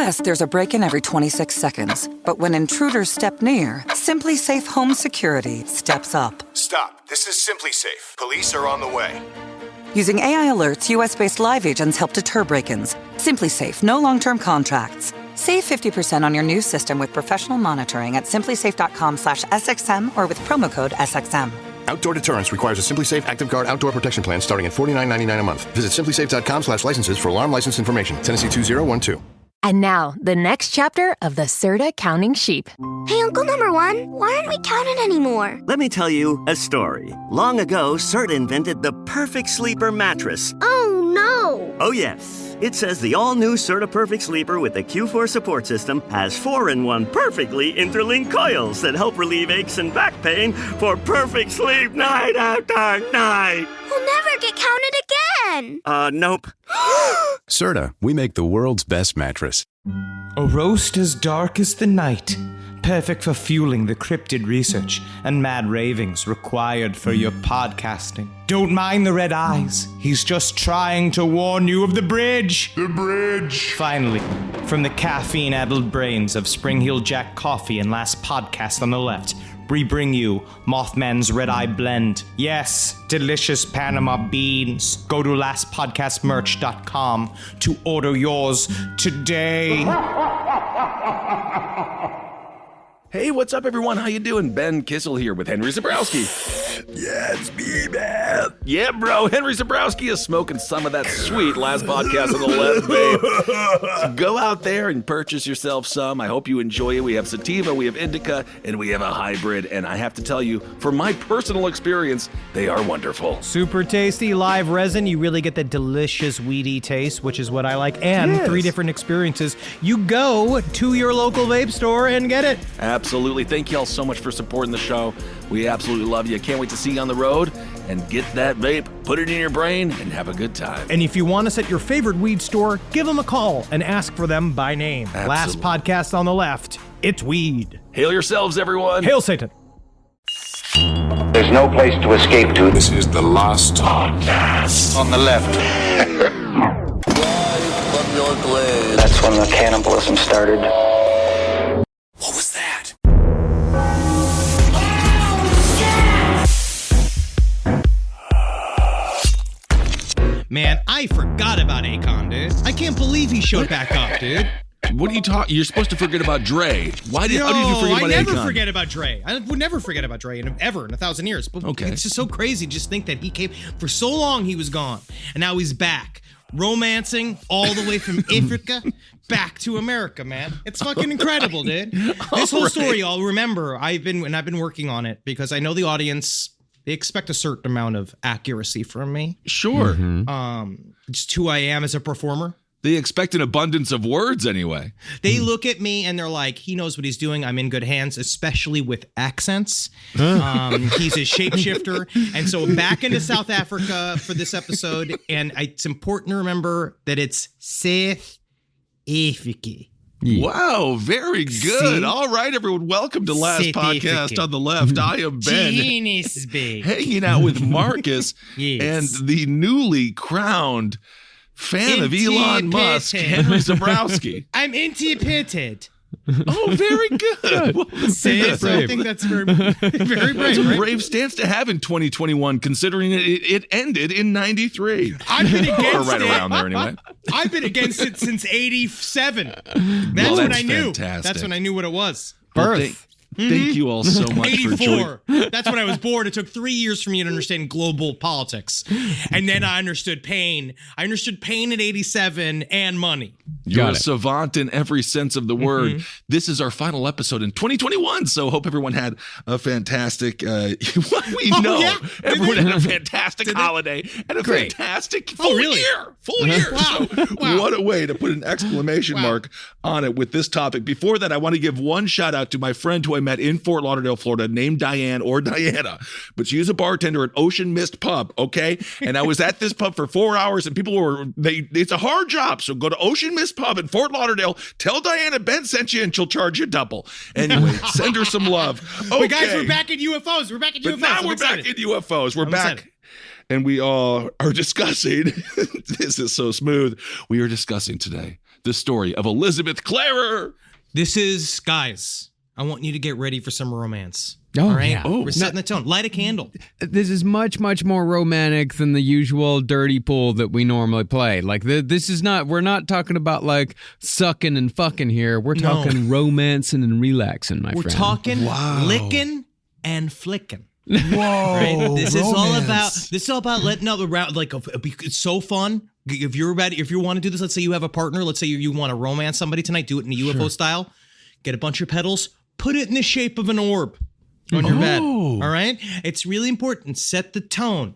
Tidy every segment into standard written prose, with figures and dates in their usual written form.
Yes, there's a break-in every 26 seconds. But when intruders step near, Simply Safe Home Security steps up. Stop. This is Simply Safe. Police are on the way. Using AI alerts, US-based live agents help deter break-ins. Simply Safe, no long-term contracts. Save 50% on your new system with professional monitoring at simplysafe.com/SXM or with promo code SXM. Outdoor deterrence requires a Simply Safe Active Guard outdoor protection plan starting at $49.99 a month. Visit simplysafe.com/licenses for alarm license information. Tennessee 2012. And now, the next chapter of the Serta Counting Sheep. Hey, Uncle Number One, why aren't we counting anymore? Let me tell you a story. Long ago, Serta invented the perfect sleeper mattress. Oh, no. Oh, yes. It says the all-new Serta Perfect Sleeper with the Q4 support system has 4-in-1 perfectly interlinked coils that help relieve aches and back pain for perfect sleep night after night. We'll never get counted again. Nope. Serta, we make the world's best mattress. A roast as dark as the night, perfect for fueling the cryptid research and mad ravings required for your podcasting. Don't mind the red eyes. He's just trying to warn you of the bridge. The bridge. Finally, from the caffeine-addled brains of Spring Hill Jack Coffee and Last Podcast on the Left, we bring you Mothman's Red Eye Blend. Yes, delicious Panama beans. Go to lastpodcastmerch.com to order yours today. Hey, what's up, everyone? How you doing? Ben Kissel here with Henry Zabrowski. Yeah, it's me, man. Yeah, bro. Henry Zabrowski is smoking some of that sweet Last Podcast on the Left, babe. So go out there and purchase yourself some. I hope you enjoy it. We have sativa, we have indica, and we have a hybrid. And I have to tell you, from my personal experience, they are wonderful. Super tasty, live resin. You really get the delicious weedy taste, which is what I like. And Yes. 3 different experiences. You go to your local vape store and get it. Absolutely. Thank you all so much for supporting the show. We absolutely love you. Can't wait to see you on the road and get that vape, put it in your brain, and have a good time. And if you want us at your favorite weed store, give them a call and ask for them by name. Absolutely. Last Podcast on the Left, it's weed. Hail yourselves, everyone. Hail Satan. There's no place to escape to. This is the Last Podcast on the Left. That's when the cannibalism started. What was that? Man, I forgot about Akon, dude. I can't believe he showed back up, dude. What are you talking? You're supposed to forget about Dre. How did you forget about I never Akon? forget about Dre. I would never forget about Dre ever in 1,000 years. But Okay. It's just so crazy. Just think that he came for so long. He was gone, and now he's back, romancing all the way from Africa back to America. Man, it's fucking incredible, dude. This whole story, I'll remember. I've been working on it because I know the audience. They expect a certain amount of accuracy from me. Sure. Just who I am as a performer. They expect an abundance of words anyway. They look at me and they're like, he knows what he's doing. I'm in good hands, especially with accents. He's a shapeshifter. And so back into South Africa for this episode. And it's important to remember that it's South Africa. Wow, very good. See? All right, everyone. Welcome to Last Podcast on the Left. I am Ben. Genius, big. Hanging out with Marcus Yes. and the newly crowned fan of Elon Musk, Henry Zabrowski. I'm intimidated. Oh, very good. Well, Say it, so I think that's very, very brave. That's a Right? brave stance to have in 2021, considering it ended in 93. I've been against Or right it. around there, anyway. I've been against it since 87. That's Well, when that's I knew. fantastic. That's when I knew what it was. Well, thank you all so much for joining. 84. That's when I was born. It took 3 years for me to understand global politics. And then I understood pain. I understood pain at 87 and money. You're a savant in every sense of the word. This is our final episode in 2021, so hope everyone had a fantastic, everyone had a fantastic holiday and a fantastic full year. Full year. Wow. So what a way to put an exclamation mark on it with this topic. Before that, I want to give one shout out to my friend who I met in Fort Lauderdale, Florida, named Diane or Diana, but she is a bartender at Ocean Mist Pub, okay? And I was at this pub for 4 hours and people it's a hard job, so go to Ocean Mist Pub in Fort Lauderdale, tell Diana Ben sent you and she'll charge you double. Anyway, send her some love. Okay. But guys, we're back in UFOs. We're back in UFOs. But now we're back in UFOs. We're back. And we all are discussing, this is so smooth. We are discussing today the story of Elizabeth Klarer. This is, guys, I want you to get ready for some romance. Oh, all right? yeah. We're setting the tone. Light a candle. This is much, much more romantic than the usual dirty pool that we normally play. Like, this is not, we're not talking about, like, sucking and fucking here. We're talking romancing and relaxing, my friend. We're talking licking and flicking. Whoa! Right? This is all about letting up around. Like, it's so fun. If you want to do this, let's say you have a partner. Let's say you want to romance somebody tonight. Do it in a UFO style. Get a bunch of petals. Put it in the shape of an orb on your bed. All right? It's really important. Set the tone.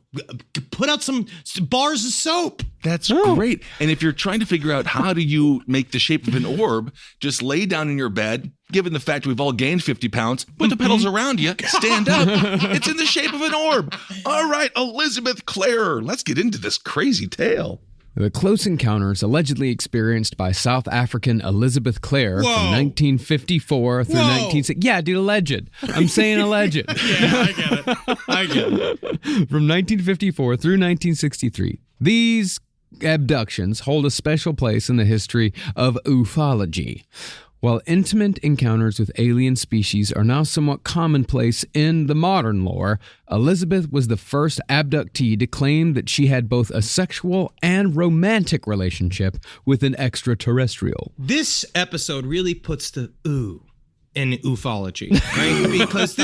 Put out some bars of soap. That's great. And if you're trying to figure out how do you make the shape of an orb, just lay down in your bed. Given the fact we've all gained 50 pounds, put the petals around you, stand up. It's in the shape of an orb. All right, Elizabeth Klarer. Let's get into this crazy tale. The close encounters allegedly experienced by South African Elizabeth Klarer from 1954 through 1960. Yeah, dude, alleged. I'm saying alleged. Yeah, I get it. From 1954 through 1963. These abductions hold a special place in the history of ufology. While intimate encounters with alien species are now somewhat commonplace in the modern lore, Elizabeth was the first abductee to claim that she had both a sexual and romantic relationship with an extraterrestrial. This episode really puts the ooh in ufology, right? Because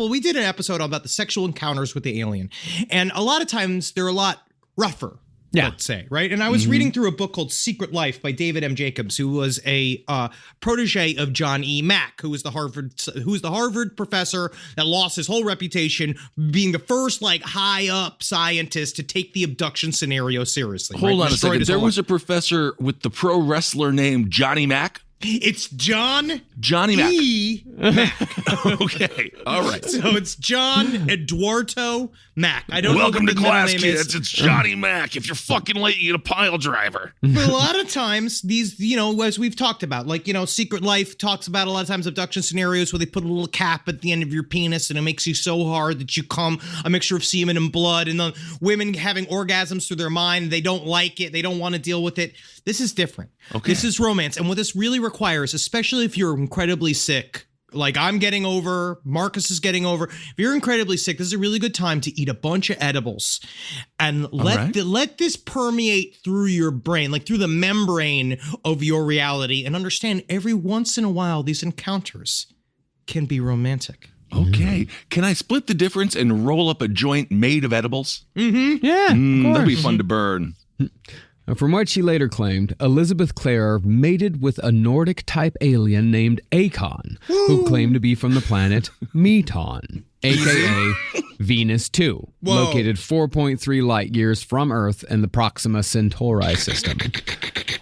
we did an episode about the sexual encounters with the alien. And a lot of times they're a lot rougher. Let's say, right? And I was reading through a book called Secret Life by David M. Jacobs, who was a protege of John E. Mack, who was the Harvard professor that lost his whole reputation being the first high up scientist to take the abduction scenario seriously. Hold on a second. There was a professor with the pro wrestler named Johnny Mack. It's Johnny Mack. Mack. Okay. All right. So it's John Eduardo Mack. I don't Welcome know to class, kids. It's Johnny Mack. If you're fucking late, you get a pile driver. But a lot of times, these, as we've talked about, Secret Life talks about a lot of times abduction scenarios where they put a little cap at the end of your penis and it makes you so hard that you come a mixture of semen and blood, and the women having orgasms through their mind. They don't like it. They don't want to deal with it. This is different. Okay. This is romance. And what this really requires, especially if you're incredibly sick, like I'm getting over, Marcus is getting over. If you're incredibly sick, this is a really good time to eat a bunch of edibles and let this permeate through your brain, like through the membrane of your reality, and understand every once in a while these encounters can be romantic. Okay. Can I split the difference and roll up a joint made of edibles? Mm-hmm. Yeah, of course. That'd be fun to burn. From what she later claimed, Elizabeth Klarer mated with a Nordic-type alien named Akon, who claimed to be from the planet Meton, a.k.a. Venus 2, located 4.3 light years from Earth in the Proxima Centauri system.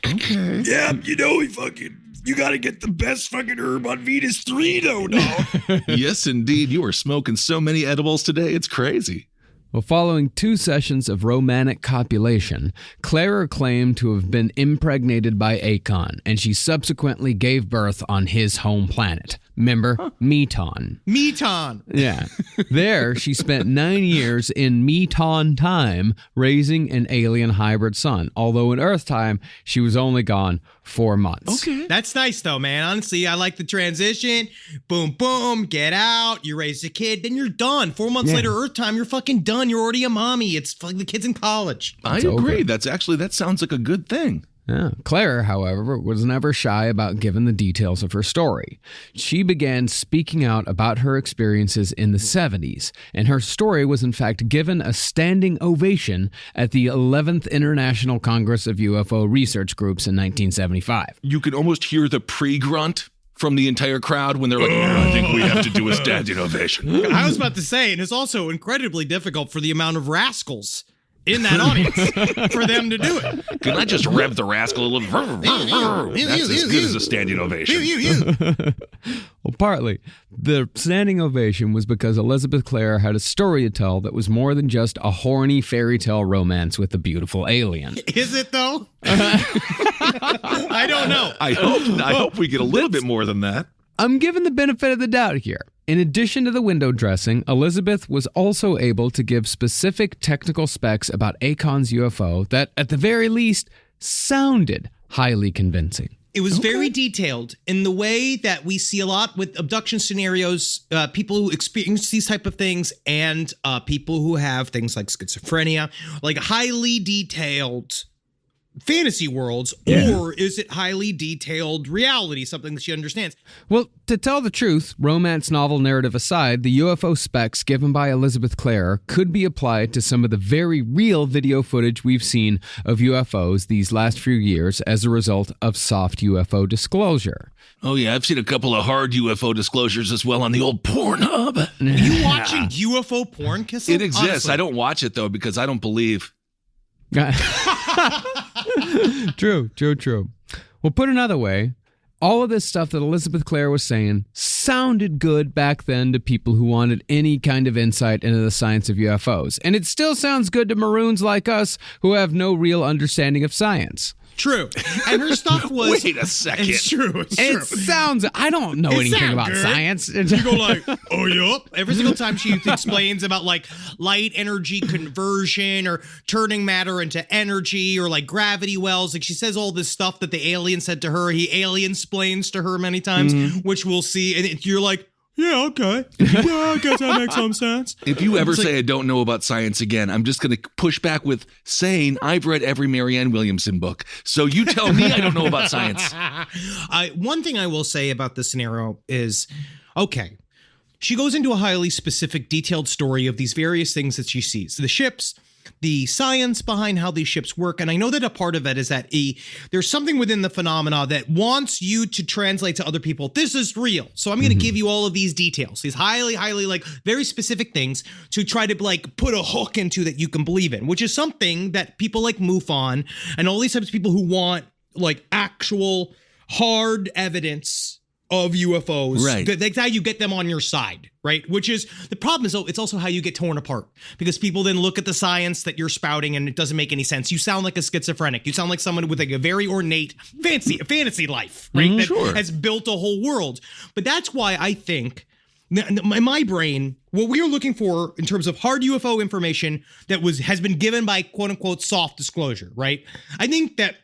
Okay. Yeah, you gotta get the best fucking herb on Venus 3, though, dog. Yes, indeed. You are smoking so many edibles today, it's crazy. Well, following 2 sessions of romantic copulation, Klarer claimed to have been impregnated by Akon, and she subsequently gave birth on his home planet. Remember? Meton. Meton. Yeah. There, she spent 9 years in Meton time raising an alien hybrid son, although in Earth time, she was only gone 4 months. Okay. That's nice, though, man. Honestly, I like the transition. Boom, boom, get out. You raise a kid, then you're done. 4 months later, Earth time, you're fucking done. You're already a mommy. It's like the kid's in college. I agree. That sounds like a good thing. Yeah. Klarer, however, was never shy about giving the details of her story. She began speaking out about her experiences in the 70s, and her story was in fact given a standing ovation at the 11th International Congress of UFO Research Groups in 1975. You could almost hear the pre-grunt from the entire crowd when they're like, I think we have to do a standing ovation. I was about to say, and it's also incredibly difficult for the amount of rascals in that audience for them to do it. Can I just rev the rascal a little? That's as good as a standing ovation. Well, partly, the standing ovation was because Elizabeth Klarer had a story to tell that was more than just a horny fairy tale romance with a beautiful alien. Is it, though? I don't know. I hope we get a little bit more than that. I'm given the benefit of the doubt here. In addition to the window dressing, Elizabeth was also able to give specific technical specs about Akon's UFO that, at the very least, sounded highly convincing. It was very detailed in the way that we see a lot with abduction scenarios, people who experience these type of things, and people who have things like schizophrenia, like highly detailed fantasy worlds, or is it highly detailed reality, something that she understands? Well, to tell the truth, romance novel narrative aside, the UFO specs given by Elizabeth Klarer could be applied to some of the very real video footage we've seen of UFOs these last few years as a result of soft UFO disclosure. Oh, yeah, I've seen a couple of hard UFO disclosures as well on the old Pornhub. Are you watching UFO porn, Kissel? It exists. Honestly. I don't watch it, though, because I don't believe. True. Well, put another way, all of this stuff that Elizabeth Klarer was saying sounded good back then to people who wanted any kind of insight into the science of UFOs. And it still sounds good to maroons like us who have no real understanding of science. True. And her stuff was... Wait a second. It's true. It sounds... I don't know anything about science. You go like, oh, yup. Every single time she explains about like light energy conversion or turning matter into energy or like gravity wells. Like she says all this stuff that the alien said to her. He alien-splains to her many times, which we'll see. And you're like, yeah, okay. Yeah, I guess that makes some sense. If you ever say I don't know about science again, I'm just going to push back with saying I've read every Marianne Williamson book. So you tell me I don't know about science. One thing I will say about this scenario is, okay, she goes into a highly specific, detailed story of these various things that she sees. The ships, the science behind how these ships work. And I know that a part of it is that there's something within the phenomena that wants you to translate to other people, this is real. So I'm going to give you all of these details, these highly, like very specific things to try to like put a hook into that you can believe in, which is something that people like MUFON and all these types of people who want like actual hard evidence of UFOs. Right. That's how you get them on your side, right? Which is, the problem is, though, it's also how you get torn apart. Because people then look at the science that you're spouting and it doesn't make any sense. You sound like a schizophrenic. You sound like someone with like a very ornate fantasy life, right? That has built a whole world. But that's why I think, in my brain, what we are looking for in terms of hard UFO information that has been given by quote unquote soft disclosure, right? I think that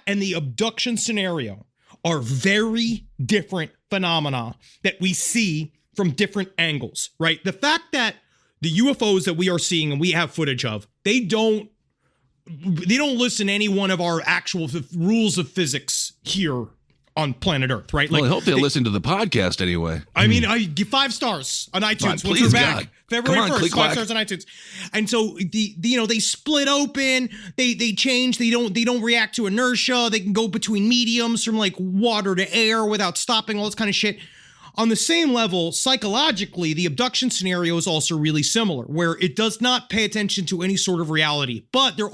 and the abduction scenario are very different phenomena that we see from different angles, right? The fact that the UFOs that we are seeing and we have footage of, they don't listen to any one of our actual rules of physics here on planet Earth, right? Well, I hope they listen to the podcast anyway. I mean, I give 5 stars on iTunes. Once we're back. God. February 1st, click 5 stars on iTunes. And so they split open, they change, they don't react to inertia, they can go between mediums from like water to air without stopping, all this kind of shit. On the same level, psychologically, the abduction scenario is also really similar, where it does not pay attention to any sort of reality, but there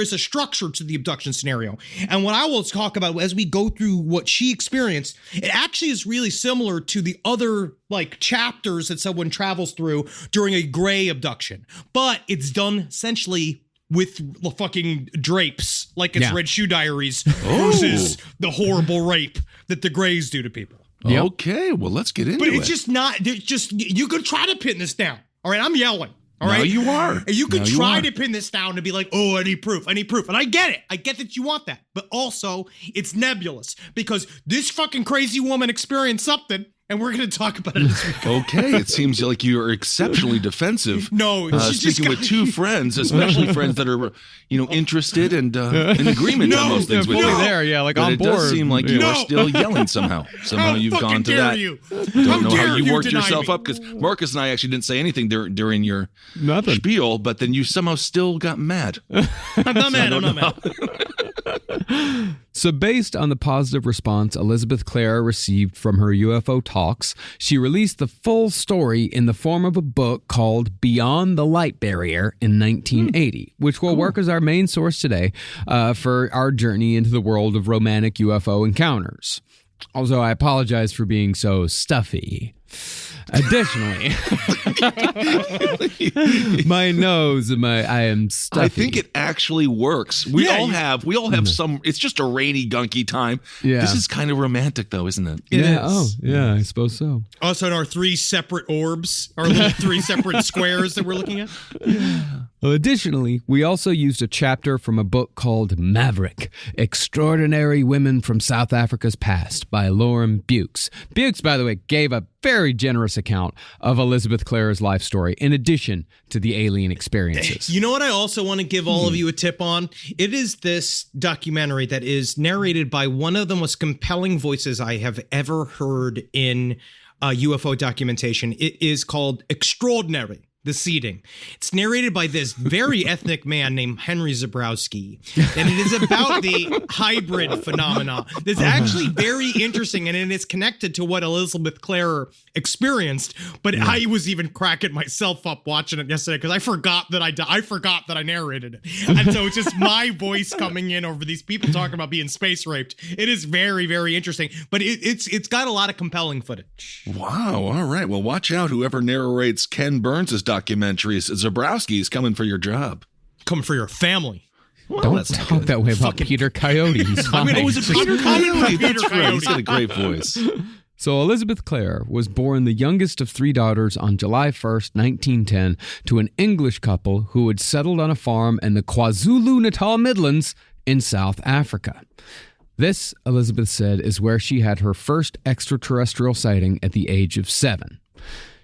is a structure to the abduction scenario. And what I will talk about as we go through what she experienced, it actually is really similar to the other like chapters that someone travels through during a gray abduction, but it's done essentially with fucking drapes, like it's Red Shoe Diaries versus the horrible rape that the Greys do to people. Yep. Okay, well, let's get into it. But it's just not, you could try to pin this down. All right, I'm yelling. All right. No, you are. And you could try to pin this down and be like, oh, I need proof. And I get it. I get that you want that. But also, it's nebulous because this fucking crazy woman experienced something. And we're going to talk about it this week. Okay, it seems like you are exceptionally defensive. No, speaking with 2 friends, especially friends that are, interested and in agreement on those things with you. There, like but on it board. It does seem like you are still yelling somehow. Somehow you've gone to that. Don't know how you worked yourself up because Marcus and I actually didn't say anything during your spiel, but then you somehow still got mad. I'm not mad. So based on the positive response Elizabeth Klarer received from her UFO talks, she released the full story in the form of a book called Beyond the Light Barrier in 1980, which will work as our main source today for our journey into the world of romantic UFO encounters. Also, I apologize for being so stuffy. Additionally, my nose and I am stuffy. I think it actually works. We all have some, it's just a rainy, gunky time. Yeah. This is kind of romantic though, isn't it? I suppose so. Also, in our 3 separate orbs, our little 3 separate squares that we're looking at. Additionally, we also used a chapter from a book called Maverick, Extraordinary Women from South Africa's Past by Lauren Bukes. Bukes, by the way, gave a very generous account of Elizabeth Klarer's life story, in addition to the alien experiences. You know what I also want to give all of you a tip on? It is this documentary that is narrated by one of the most compelling voices I have ever heard in UFO documentation. It is called Extraordinary: The Seeding. It's narrated by this very ethnic man named Henry Zebrowski. And it is about the hybrid phenomena. It's actually very interesting, and it is connected to what Elizabeth Klarer experienced. But I was even cracking myself up watching it yesterday because I forgot that I narrated it. And so it's just my voice coming in over these people talking about being space raped. It is very, very interesting. But it's got a lot of compelling footage. Wow. All right. Well, watch out. Whoever narrates Ken Burns' documentaries, Zebrowski's coming for your job. Coming for your family. Well, don't talk that way about Peter Coyote. He's fine. Oh, is it Peter Coyote? That's right. Coyote. He's got a great voice. So Elizabeth Klarer was born the youngest of 3 daughters on July 1st, 1910, to an English couple who had settled on a farm in the KwaZulu-Natal Midlands in South Africa. This, Elizabeth said, is where she had her first extraterrestrial sighting at the age of 7.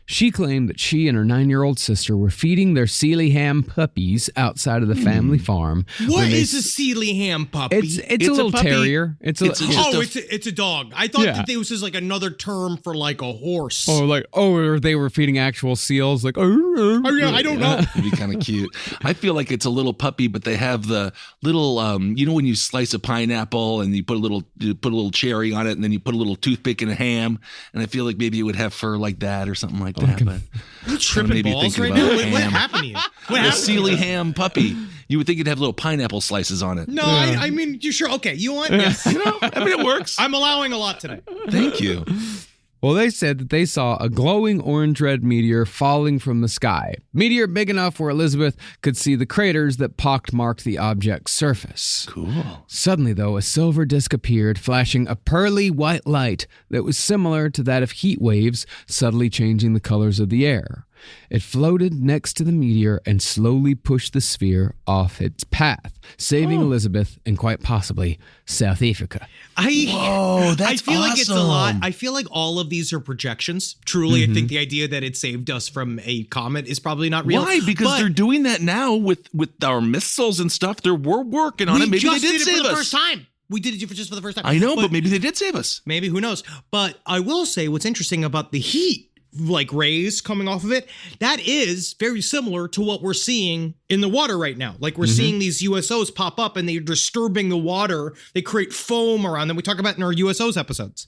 She claimed that she and her 9-year-old sister were feeding their Sealyham puppies outside of the family farm. What is a Sealyham puppy? It's a little puppy. Terrier. It's a dog. I thought that this was like another term for like a horse. Or they were feeding actual seals. Like, I don't know. It'd be kind of cute. I feel like it's a little puppy, but they have the little, when you slice a pineapple and you put a little cherry on it, and then you put a little toothpick and a ham, and I feel like maybe it would have fur like that or something like that. But you tripping balls right now? What happened to you? The Sealyham puppy. You would think it'd have little pineapple slices on it. No, I mean, you sure? Okay, you want? Yes. It works. I'm allowing a lot today. Thank you. Well, they said that they saw a glowing orange-red meteor falling from the sky. Meteor big enough where Elizabeth could see the craters that pockmarked the object's surface. Cool. Suddenly, though, a silver disk appeared, flashing a pearly white light that was similar to that of heat waves, subtly changing the colors of the air. It floated next to the meteor and slowly pushed the sphere off its path, saving Elizabeth and quite possibly South Africa. Whoa, that's I feel awesome. like it's a lot. I feel like all of these are projections. Truly, I think the idea that it saved us from a comet is probably not real. Why? Because they're doing that now with our missiles and stuff. We're working on it. Maybe they did save us. For the first time. We did it just for the first time. I know, but maybe they did save us. Maybe, who knows? But I will say what's interesting about the heat, like rays coming off of it, that is very similar to what we're seeing in the water right now. Like we're seeing these USOs pop up and they're disturbing the water. They create foam around them. We talk about it in our USOs episodes.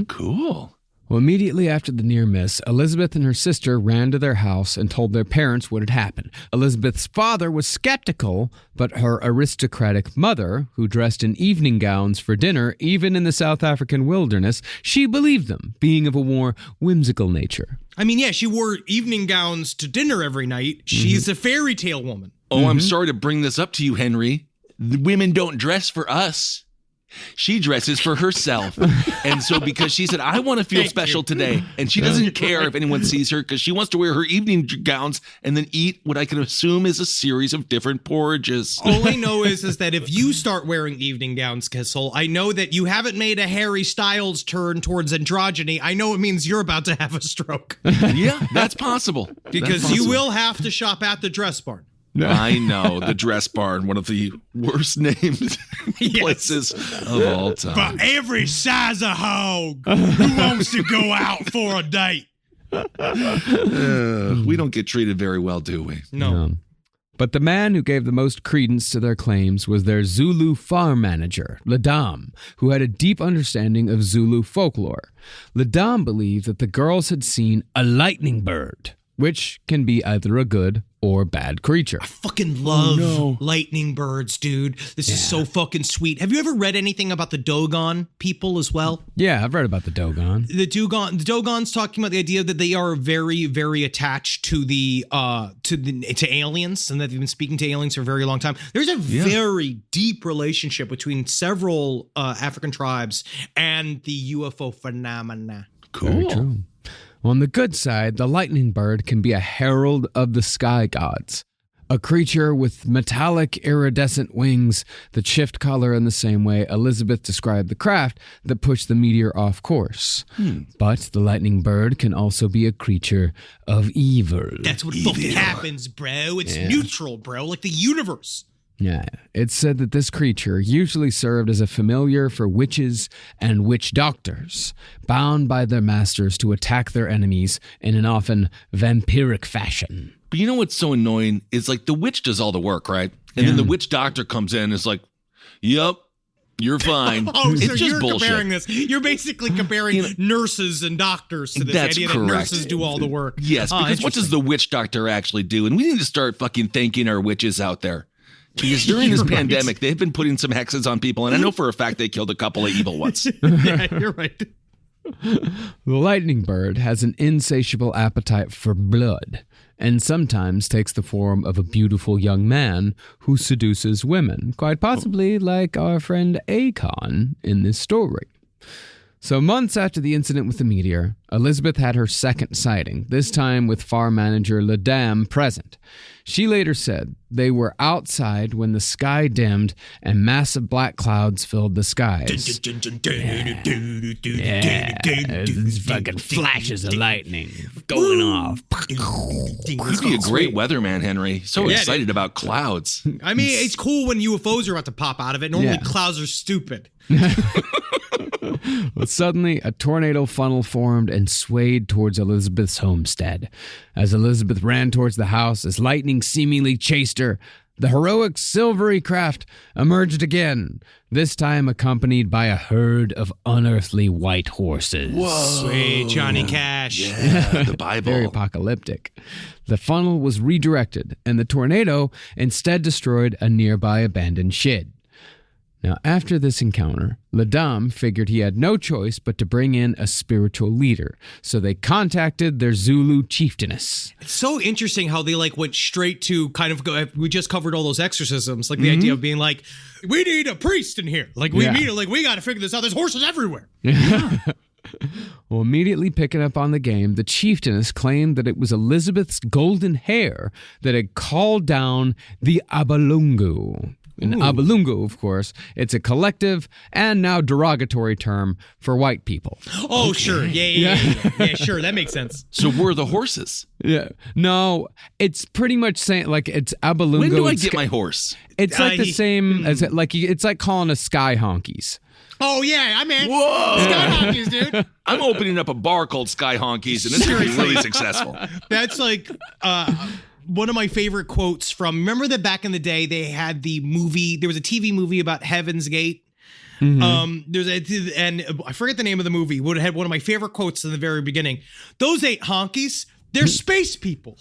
Cool. Well, immediately after the near miss, Elizabeth and her sister ran to their house and told their parents what had happened. Elizabeth's father was skeptical, but her aristocratic mother, who dressed in evening gowns for dinner, even in the South African wilderness, she believed them, being of a more whimsical nature. I mean, yeah, she wore evening gowns to dinner every night. She's a fairy tale woman. Oh, I'm sorry to bring this up to you, Henry. The women don't dress for us. She dresses for herself. And so because she said, I want to feel special today. And she doesn't care if anyone sees her because she wants to wear her evening gowns and then eat what I can assume is a series of different porridges. All I know is that if you start wearing evening gowns, Kissel, I know that you haven't made a Harry Styles turn towards androgyny. I know it means you're about to have a stroke. Yeah, that's possible. Because you will have to shop at the Dress Barn. I know, the Dress Barn, one of the worst named places of all time. For every size of hog who wants to go out for a date. We don't get treated very well, do we? No. But the man who gave the most credence to their claims was their Zulu farm manager, Ladam, who had a deep understanding of Zulu folklore. Ladam believed that the girls had seen a lightning bird, which can be either a good or bad creature. I fucking love lightning birds, dude. This is so fucking sweet. Have you ever read anything about the Dogon people as well? Yeah, I've read about the Dogon. The Dogon's talking about the idea that they are very, very attached to to aliens, and that they've been speaking to aliens for a very long time. There's a very deep relationship between several African tribes and the UFO phenomena. Cool. Very true. On the good side, the lightning bird can be a herald of the sky gods. a creature with metallic iridescent wings that shift color in the same way Elizabeth described the craft that pushed the meteor off course. But the lightning bird can also be a creature of evil. That's what fucking happens, bro. It's neutral, bro, like the universe. Yeah, it's said that this creature usually served as a familiar for witches and witch doctors, bound by their masters to attack their enemies in an often vampiric fashion. But you know what's so annoying? Is like the witch does all the work, right? And then the witch doctor comes in and is like, yep, you're fine. It's just you're bullshit. comparing this. You're basically comparing nurses and doctors to this idea that nurses do all the work. Yes, because what does the witch doctor actually do? And we need to start fucking thanking our witches out there. Because during this pandemic, they've been putting some hexes on people, and I know for a fact they killed a couple of evil ones. Yeah, you're right. The lightning bird has an insatiable appetite for blood, and sometimes takes the form of a beautiful young man who seduces women, quite possibly like our friend Akon in this story. So months after the incident with the meteor, Elizabeth had her second sighting, this time with farm manager Ledam present. She later said they were outside when the sky dimmed and massive black clouds filled the skies. These fucking flashes of lightning going off. You'd be a great weatherman, Henry. So excited about clouds. I mean, it's cool when UFOs are about to pop out of it. Normally clouds are stupid. But suddenly, a tornado funnel formed and swayed towards Elizabeth's homestead. As Elizabeth ran towards the house, as lightning seemingly chased her, the heroic silvery craft emerged again, this time accompanied by a herd of unearthly white horses. Whoa. Sweet Johnny Cash. Yeah, the Bible. Very apocalyptic. The funnel was redirected, and the tornado instead destroyed a nearby abandoned shed. Now, after this encounter, Ledam figured he had no choice but to bring in a spiritual leader, so they contacted their Zulu chieftainess. It's so interesting how they went straight to kind of go. We just covered all those exorcisms, the idea of being like, we need a priest in here, we got to figure this out. There's horses everywhere. Well, immediately picking up on the game, the chieftainess claimed that it was Elizabeth's golden hair that had called down the Abalungu. And Abalungu, of course, it's a collective and now derogatory term for white people. Oh, okay. Sure. Yeah, sure. That makes sense. So we're the horses. Yeah. No, it's pretty much saying, it's Abalungu. When do I get my horse? It's the same as, it's like calling us sky honkies. Oh, yeah, I'm in. Whoa. Sky honkies, dude. I'm opening up a bar called Sky Honkies, and it's going to be really successful. That's one of my favorite quotes from, remember that back in the day they had the movie, there was a TV movie about Heaven's Gate. Mm-hmm. And I forget the name of the movie, would have had one of my favorite quotes in the very beginning. Those ain't honkies, they're space people.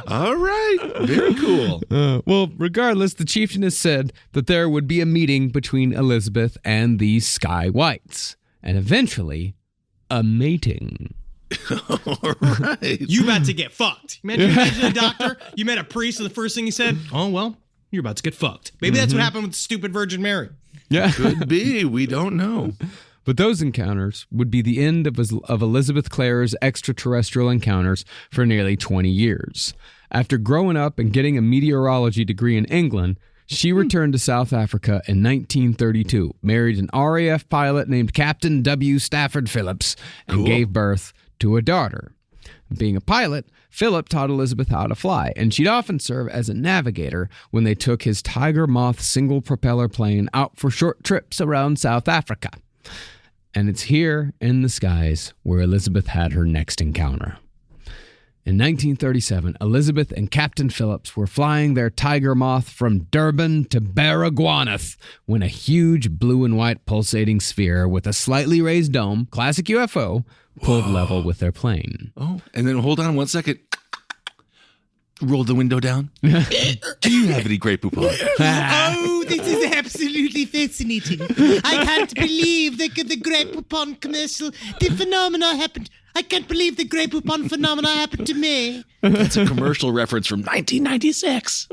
All right, very cool. Well, regardless, the chieftainess said that there would be a meeting between Elizabeth and these Sky Whites, and eventually a mating. All right. You about to get fucked. Imagine a doctor, you met a priest, and the first thing he said, oh, well, you're about to get fucked. Maybe that's what happened with the stupid Virgin Mary. Yeah. Could be. We don't know. But those encounters would be the end of Elizabeth Klarer's extraterrestrial encounters for nearly 20 years. After growing up and getting a meteorology degree in England, she returned to South Africa in 1932, married an RAF pilot named Captain W. Stafford Phillips, and gave birth to a daughter. Being a pilot, Philip taught Elizabeth how to fly, and she'd often serve as a navigator when they took his Tiger Moth single-propeller plane out for short trips around South Africa. And it's here in the skies where Elizabeth had her next encounter. In 1937, Elizabeth and Captain Phillips were flying their Tiger Moth from Durban to Baragwanath when a huge blue and white pulsating sphere with a slightly raised dome, classic UFO, pulled level with their plane. Oh, and then hold on one second. Roll the window down. Do you have any Grey Poupon? Oh, this is absolutely fascinating. I can't believe the Grey Poupon commercial. The phenomena happened. I can't believe the Grey Poupon phenomena happened to me. That's a commercial reference from 1996.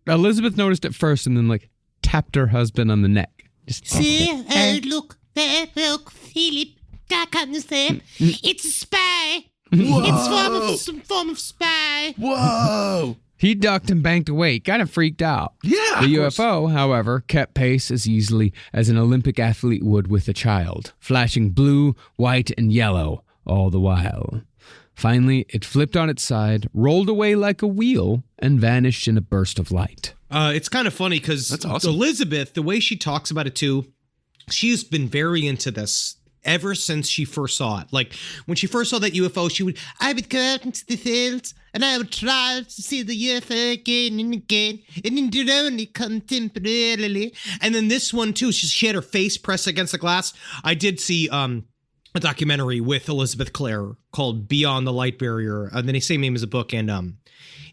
Elizabeth noticed it first and then tapped her husband on the neck. See, look, there, look, Philip. I can't say it's a spy. It's some form of spy. Whoa. He ducked and banked away, kind of freaked out. Yeah. The UFO, however, kept pace as easily as an Olympic athlete would with a child, flashing blue, white, and yellow all the while. Finally, it flipped on its side, rolled away like a wheel, and vanished in a burst of light. It's kind of funny because Elizabeth, the way she talks about it too, she's been very into this ever since she first saw it. Like when she first saw that UFO, I would go out into the fields and I would try to see the UFO again and again, and it would only come temporarily. And then this one too, she had her face pressed against the glass. I did see a documentary with Elizabeth Klarer called Beyond the Light Barrier, and then the same name as a book, and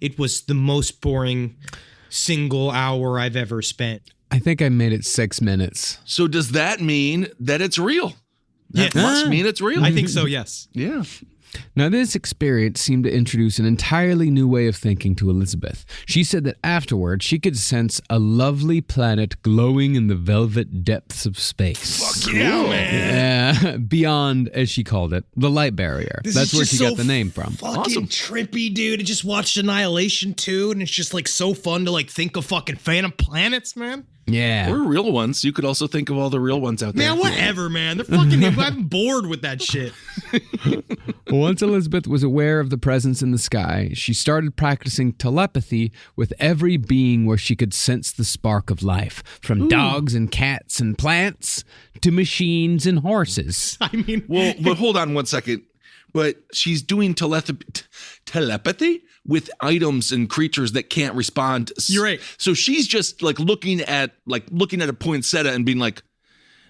it was the most boring single hour I've ever spent. I think I made it 6 minutes. So does that mean that it's real? That must mean it's real. I think so, yes. Yeah. Now, this experience seemed to introduce an entirely new way of thinking to Elizabeth. She said that afterward, she could sense a lovely planet glowing in the velvet depths of space. Fuck yeah, man. Yeah, beyond, as she called it, the light barrier. That's where she got the name from. Fucking trippy, dude. I just watched Annihilation 2, and it's just like so fun to like think of fucking phantom planets, man. Yeah. Or real ones. You could also think of all the real ones out there. Man, whatever, man. They're fucking, I'm bored with that shit. Once Elizabeth was aware of the presence in the sky, she started practicing telepathy with every being where she could sense the spark of life, from dogs and cats and plants to machines and horses. I mean, well, but hold on one second. But she's doing telepathy with items and creatures that can't respond. You're right. So she's just like looking at a poinsettia and being like,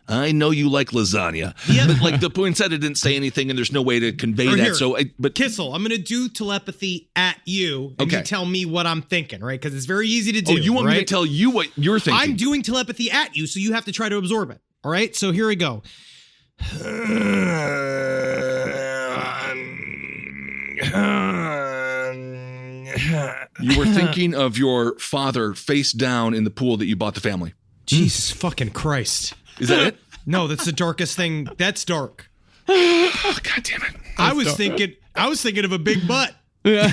I know you like lasagna. Yeah. But like the poinsettia didn't say anything and there's no way to convey that. But Kissel, I'm going to do telepathy at you and you tell me what I'm thinking, right? Because it's very easy to do. Oh, you want me to tell you what you're thinking? I'm doing telepathy at you, so you have to try to absorb it. All right? So here we go. You were thinking of your father face down in the pool that you bought the family. Jesus fucking Christ. Is that it? No, that's the darkest thing. That's dark. Oh, God damn it. I was thinking of a big butt. Yeah.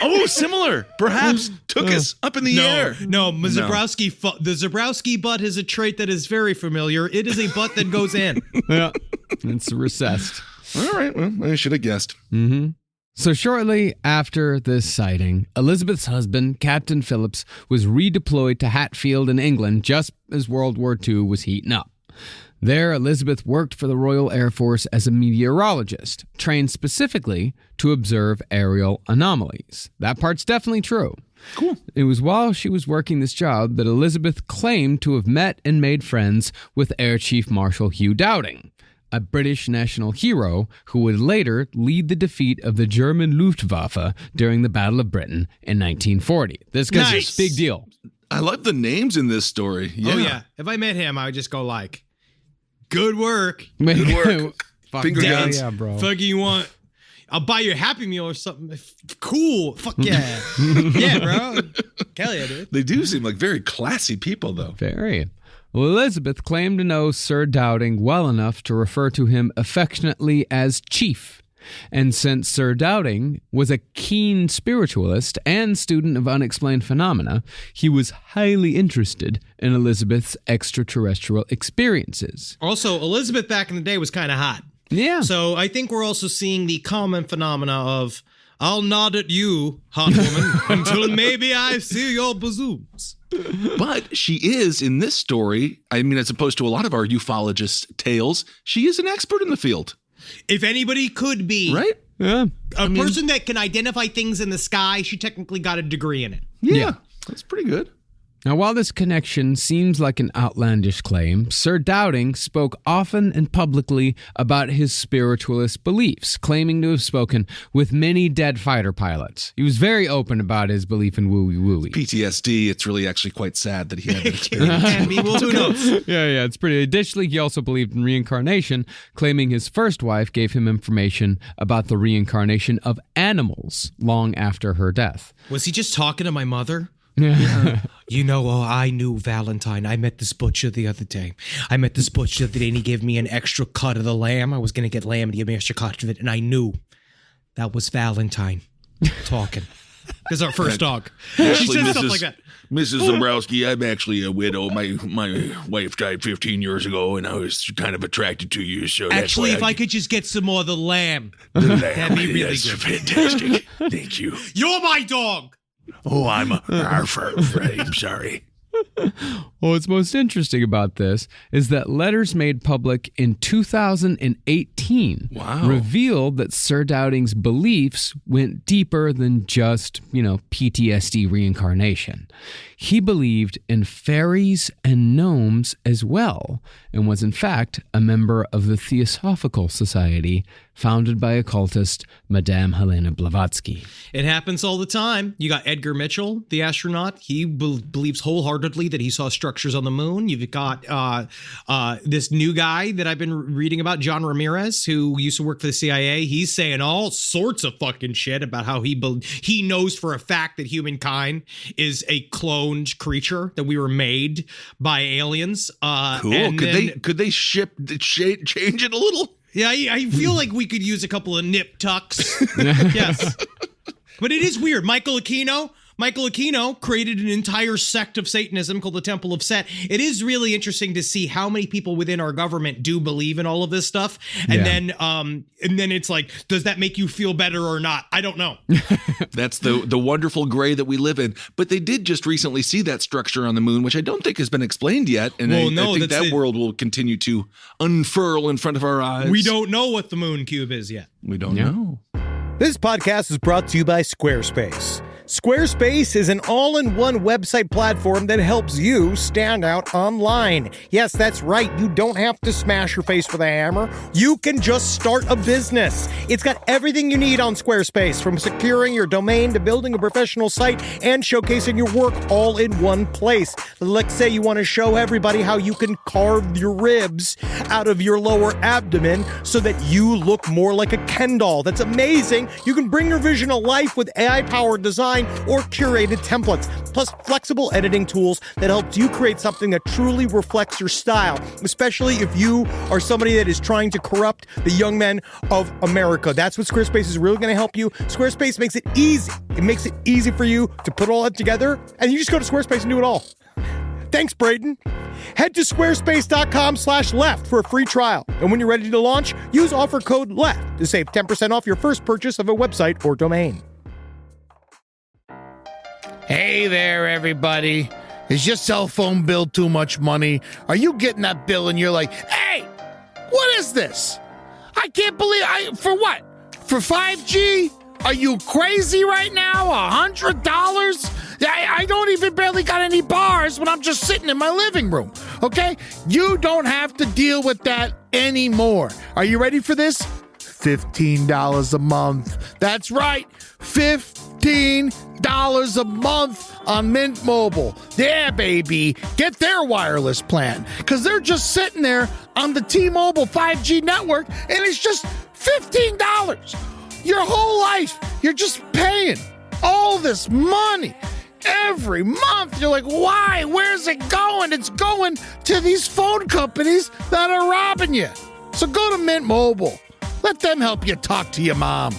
Oh, similar. Perhaps took us up in the air. No, the Zabrowski butt is a trait that is very familiar. It is a butt that goes in. Yeah. It's recessed. All right. Well, I should have guessed. Mm-hmm. So shortly after this sighting, Elizabeth's husband, Captain Phillips, was redeployed to Hatfield in England just as World War II was heating up. There, Elizabeth worked for the Royal Air Force as a meteorologist, trained specifically to observe aerial anomalies. That part's definitely true. Cool. It was while she was working this job that Elizabeth claimed to have met and made friends with Air Chief Marshal Hugh Dowding, a British national hero who would later lead the defeat of the German Luftwaffe during the Battle of Britain in 1940. This guy's a big deal. I love the names in this story. Yeah. Oh, yeah. If I met him, I would just go like, good work. Good work. Finger guns. Yeah, bro. Fuck you want. I'll buy you a Happy Meal or something. Cool. Fuck yeah. Yeah, bro. Hell yeah, dude. They do seem like very classy people, though. Very. Well, Elizabeth claimed to know Sir Dowding well enough to refer to him affectionately as Chief. And since Sir Dowding was a keen spiritualist and student of unexplained phenomena, he was highly interested in Elizabeth's extraterrestrial experiences. Also, Elizabeth back in the day was kind of hot. Yeah. So I think we're also seeing the common phenomena of, I'll nod at you, hot woman, until maybe I see your bazooms. But she is, in this story, I mean, as opposed to a lot of our ufologist tales, she is an expert in the field. If anybody could be right? Yeah. a person that can identify things in the sky, she technically got a degree in it. Yeah. That's pretty good. Now, while this connection seems like an outlandish claim, Sir Dowding spoke often and publicly about his spiritualist beliefs, claiming to have spoken with many dead fighter pilots. He was very open about his belief in wooey-wooey. PTSD, it's really actually quite sad that he had that experience. Who knows? Yeah, it's pretty. Additionally, he also believed in reincarnation, claiming his first wife gave him information about the reincarnation of animals long after her death. Was he just talking to my mother? You know, I knew Valentine. I met this butcher the other day. And he gave me an extra cut of the lamb. I was going to get lamb and he gave me an extra cut of it. And I knew that was Valentine talking. This is our first dog. She says stuff like that. Mrs. Dombrowski, I'm actually a widow. My wife died 15 years ago, and I was kind of attracted to you. So actually, if I could just get some more of the lamb, that'd be really good. Fantastic. Thank you. You're my dog. Oh, I'm I'm sorry. Well, what's most interesting about this is that letters made public in 2018 revealed that Sir Dowding's beliefs went deeper than just, PTSD reincarnation. He believed in fairies and gnomes as well, and was in fact a member of the Theosophical Society founded by occultist Madame Helena Blavatsky. It happens all the time. You got Edgar Mitchell, the astronaut. He believes wholeheartedly that he saw structures on the moon. You've got this new guy that I've been reading about, John Ramirez, who used to work for the CIA. He's saying all sorts of fucking shit about how he knows for a fact that humankind is a cloned creature, that we were made by aliens. Cool. Could they change it a little? Yeah, I feel like we could use a couple of nip tucks. Yes. But it is weird. Michael Aquino created an entire sect of Satanism called the Temple of Set. It is really interesting to see how many people within our government do believe in all of this stuff. And then it's like, does that make you feel better or not? I don't know. That's the wonderful gray that we live in. But they did just recently see that structure on the moon, which I don't think has been explained yet. And I think that world will continue to unfurl in front of our eyes. We don't know what the moon cube is yet. We don't know. This podcast is brought to you by Squarespace. Squarespace is an all-in-one website platform that helps you stand out online. Yes, that's right. You don't have to smash your face with a hammer. You can just start a business. It's got everything you need on Squarespace, from securing your domain to building a professional site and showcasing your work all in one place. Let's say you want to show everybody how you can carve your ribs out of your lower abdomen so that you look more like a Ken doll. That's amazing. You can bring your vision to life with AI-powered design or curated templates, plus flexible editing tools that helps you create something that truly reflects your style, especially if you are somebody that is trying to corrupt the young men of America. That's what Squarespace is really going to help you. Squarespace makes it easy. It makes it easy for you to put all that together, and you just go to Squarespace and do it all. Thanks, Braden. Head to squarespace.com/left for a free trial. And when you're ready to launch, use offer code LEFT to save 10% off your first purchase of a website or domain. Hey there, everybody. Is your cell phone bill too much money? Are you getting that bill and you're like, hey, what is this? I can't believe for what? For 5G? Are you crazy right now? $100? I don't even barely got any bars when I'm just sitting in my living room, okay? You don't have to deal with that anymore. Are you ready for this? $15 a month. That's right, $15 a month on Mint Mobile. Yeah, baby. Get their wireless plan, because they're just sitting there on the T-Mobile 5G network, and it's just $15. Your whole life, you're just paying all this money every month. You're like, why? Where's it going? It's going to these phone companies that are robbing you. So go to Mint Mobile. Let them help you talk to your mom.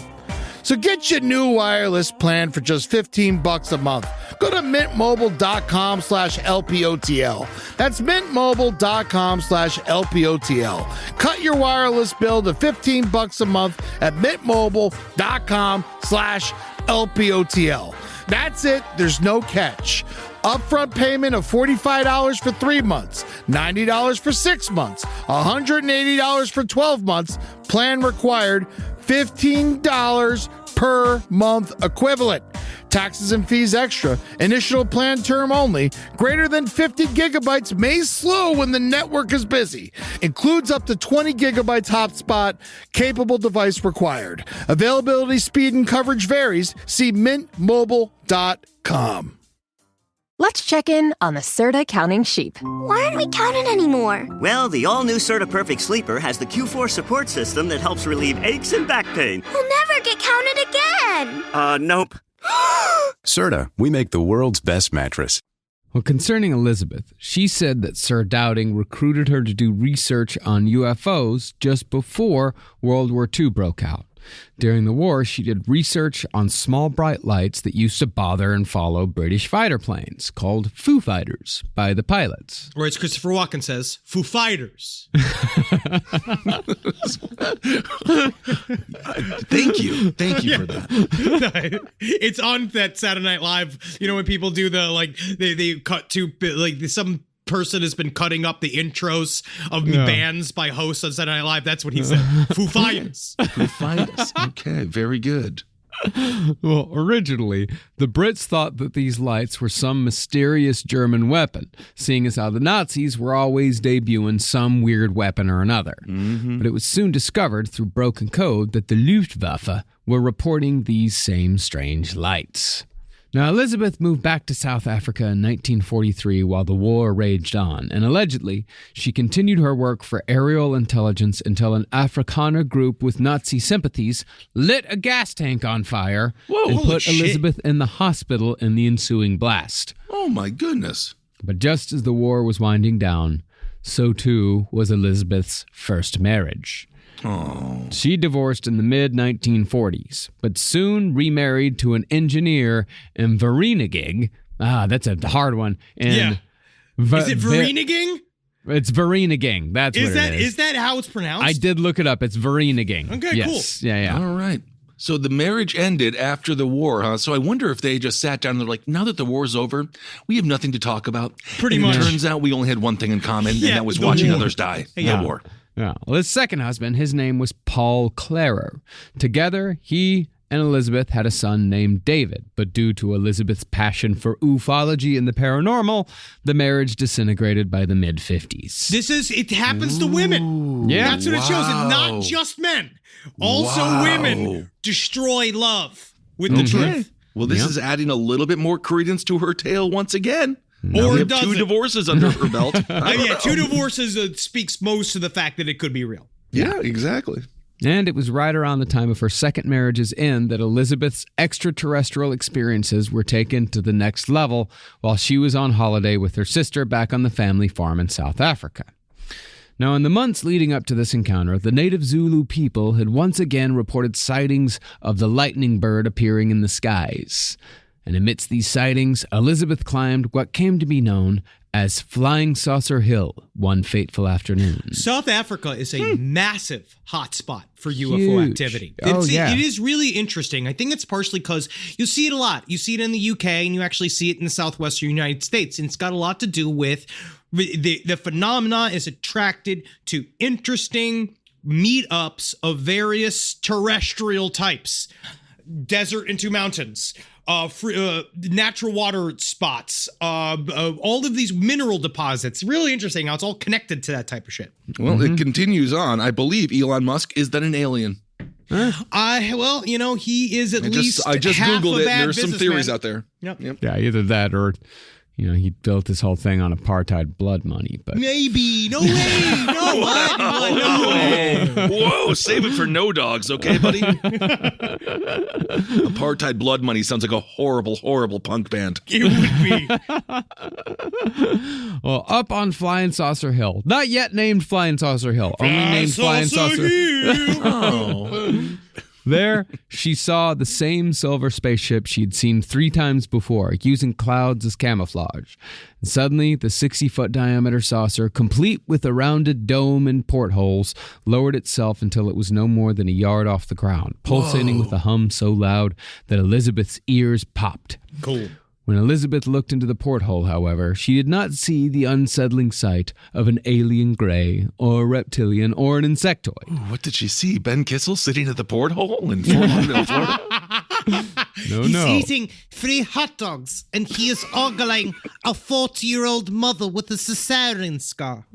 So get your new wireless plan for just $15 a month. Go to mintmobile.com/LPOTL. That's mintmobile.com/LPOTL. Cut your wireless bill to $15 a month at mintmobile.com/LPOTL. That's it. There's no catch. Upfront payment of $45 for 3 months, $90 for 6 months, $180 for 12 months. Plan required, $15 per month equivalent. Taxes and fees extra. Initial plan term only. Greater than 50 gigabytes may slow when the network is busy. Includes up to 20 gigabytes hotspot. Capable device required. Availability, speed, and coverage varies. See mintmobile.com. Let's check in on the Serta counting sheep. Why aren't we counted anymore? Well, the all-new Serta Perfect Sleeper has the Q4 support system that helps relieve aches and back pain. We'll never get counted again. Nope. Serta, we make the world's best mattress. Well, concerning Elizabeth, she said that Sir Dowding recruited her to do research on UFOs just before World War II broke out. During the war, she did research on small bright lights that used to bother and follow British fighter planes, called Foo Fighters, by the pilots. Or as Christopher Walken says, Foo Fighters. Thank you for that. It's on that Saturday Night Live, when people do the, they cut to, some person has been cutting up the intros of bands by hosts on Saturday Night Live. That's what he said. Foo Fighters. Foo Fighters. Okay, very good. Well, originally, the Brits thought that these lights were some mysterious German weapon, seeing as how the Nazis were always debuting some weird weapon or another. Mm-hmm. But it was soon discovered through broken code that the Luftwaffe were reporting these same strange lights. Now, Elizabeth moved back to South Africa in 1943 while the war raged on, and allegedly, she continued her work for aerial intelligence until an Afrikaner group with Nazi sympathies lit a gas tank on fire and put Elizabeth in the hospital in the ensuing blast. Oh, my goodness. But just as the war was winding down, so too was Elizabeth's first marriage. Oh. She divorced in the mid-1940s, but soon remarried to an engineer in Vereeniging. That's a hard one. Is it Vereeniging? It's Vereeniging. That's what it is. Is that how it's pronounced? I did look it up. It's Vereeniging. Okay, yes. cool. Yeah. All right. So the marriage ended after the war, huh? So I wonder if they just sat down and they're like, now that the war's over, we have nothing to talk about. Pretty much. It turns out we only had one thing in common, and that was watching others die. Yeah. The war. Yeah. Well, his second husband, his name was Paul Klarer. Together, he and Elizabeth had a son named David, but due to Elizabeth's passion for ufology and the paranormal, the marriage disintegrated by the mid-50s. It happens to women. Yeah. That's what it shows. And not just men. Also women destroy love with the truth. Well, this is adding a little bit more credence to her tale once again. Or we have does 2 divorces under her belt. 2 divorces speaks most to the fact that it could be real. Yeah, exactly. And it was right around the time of her second marriage's end that Elizabeth's extraterrestrial experiences were taken to the next level while she was on holiday with her sister back on the family farm in South Africa. Now, in the months leading up to this encounter, the native Zulu people had once again reported sightings of the lightning bird appearing in the skies. And amidst these sightings, Elizabeth climbed what came to be known as Flying Saucer Hill one fateful afternoon. South Africa is a massive hotspot for UFO activity. It is really interesting. I think it's partially because you see it a lot. You see it in the UK and you actually see it in the southwestern United States. And it's got a lot to do with the phenomena is attracted to interesting meetups of various terrestrial types. Desert into mountains. Natural water spots, all of these mineral deposits. Really interesting how it's all connected to that type of shit. Well, it continues on. I believe Elon Musk is then an alien. He is at least I just half Googled a it, bad and there's some theories businessman. out there. Yep. Yeah, either that or, he built this whole thing on apartheid blood money. But maybe. No way. No, what? No way. Whoa, save it for No Dogs, okay, buddy? Apartheid blood money sounds like a horrible, horrible punk band. It would be. Well, up on Flying Saucer Hill. Not yet named Flying Saucer Hill. Only named Flying Saucer Hill. There, she saw the same silver spaceship she'd seen 3 times before, using clouds as camouflage. And suddenly, the 60-foot diameter saucer, complete with a rounded dome and portholes, lowered itself until it was no more than a yard off the ground, pulsating with a hum so loud that Elizabeth's ears popped. Cool. When Elizabeth looked into the porthole, however, she did not see the unsettling sight of an alien gray or a reptilian or an insectoid. Ooh, what did she see? Ben Kissel sitting at the porthole in Fort Lauderdale, Florida? He's eating 3 hot dogs and he is ogling a 40-year-old mother with a cesarean scar.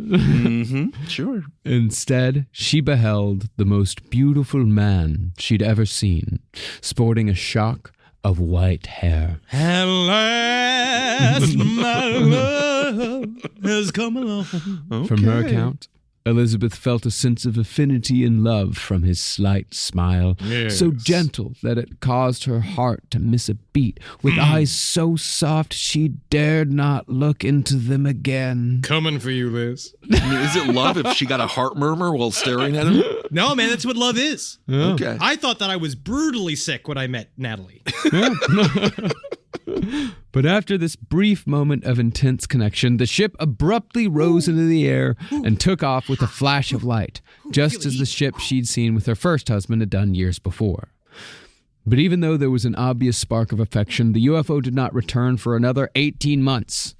Sure. Instead, she beheld the most beautiful man she'd ever seen, sporting a shock of white hair. At last, my love has come along. From her account, Elizabeth felt a sense of affinity and love from his slight smile, so gentle that it caused her heart to miss a beat, with eyes so soft she dared not look into them again. Coming for you, Liz. I mean, is it love if she got a heart murmur while staring at him? No, man, that's what love is. Yeah. Okay. I thought that I was brutally sick when I met Natalie. But after this brief moment of intense connection, the ship abruptly rose into the air and took off with a flash of light, just as the ship she'd seen with her first husband had done years before. But even though there was an obvious spark of affection, the UFO did not return for another 18 months.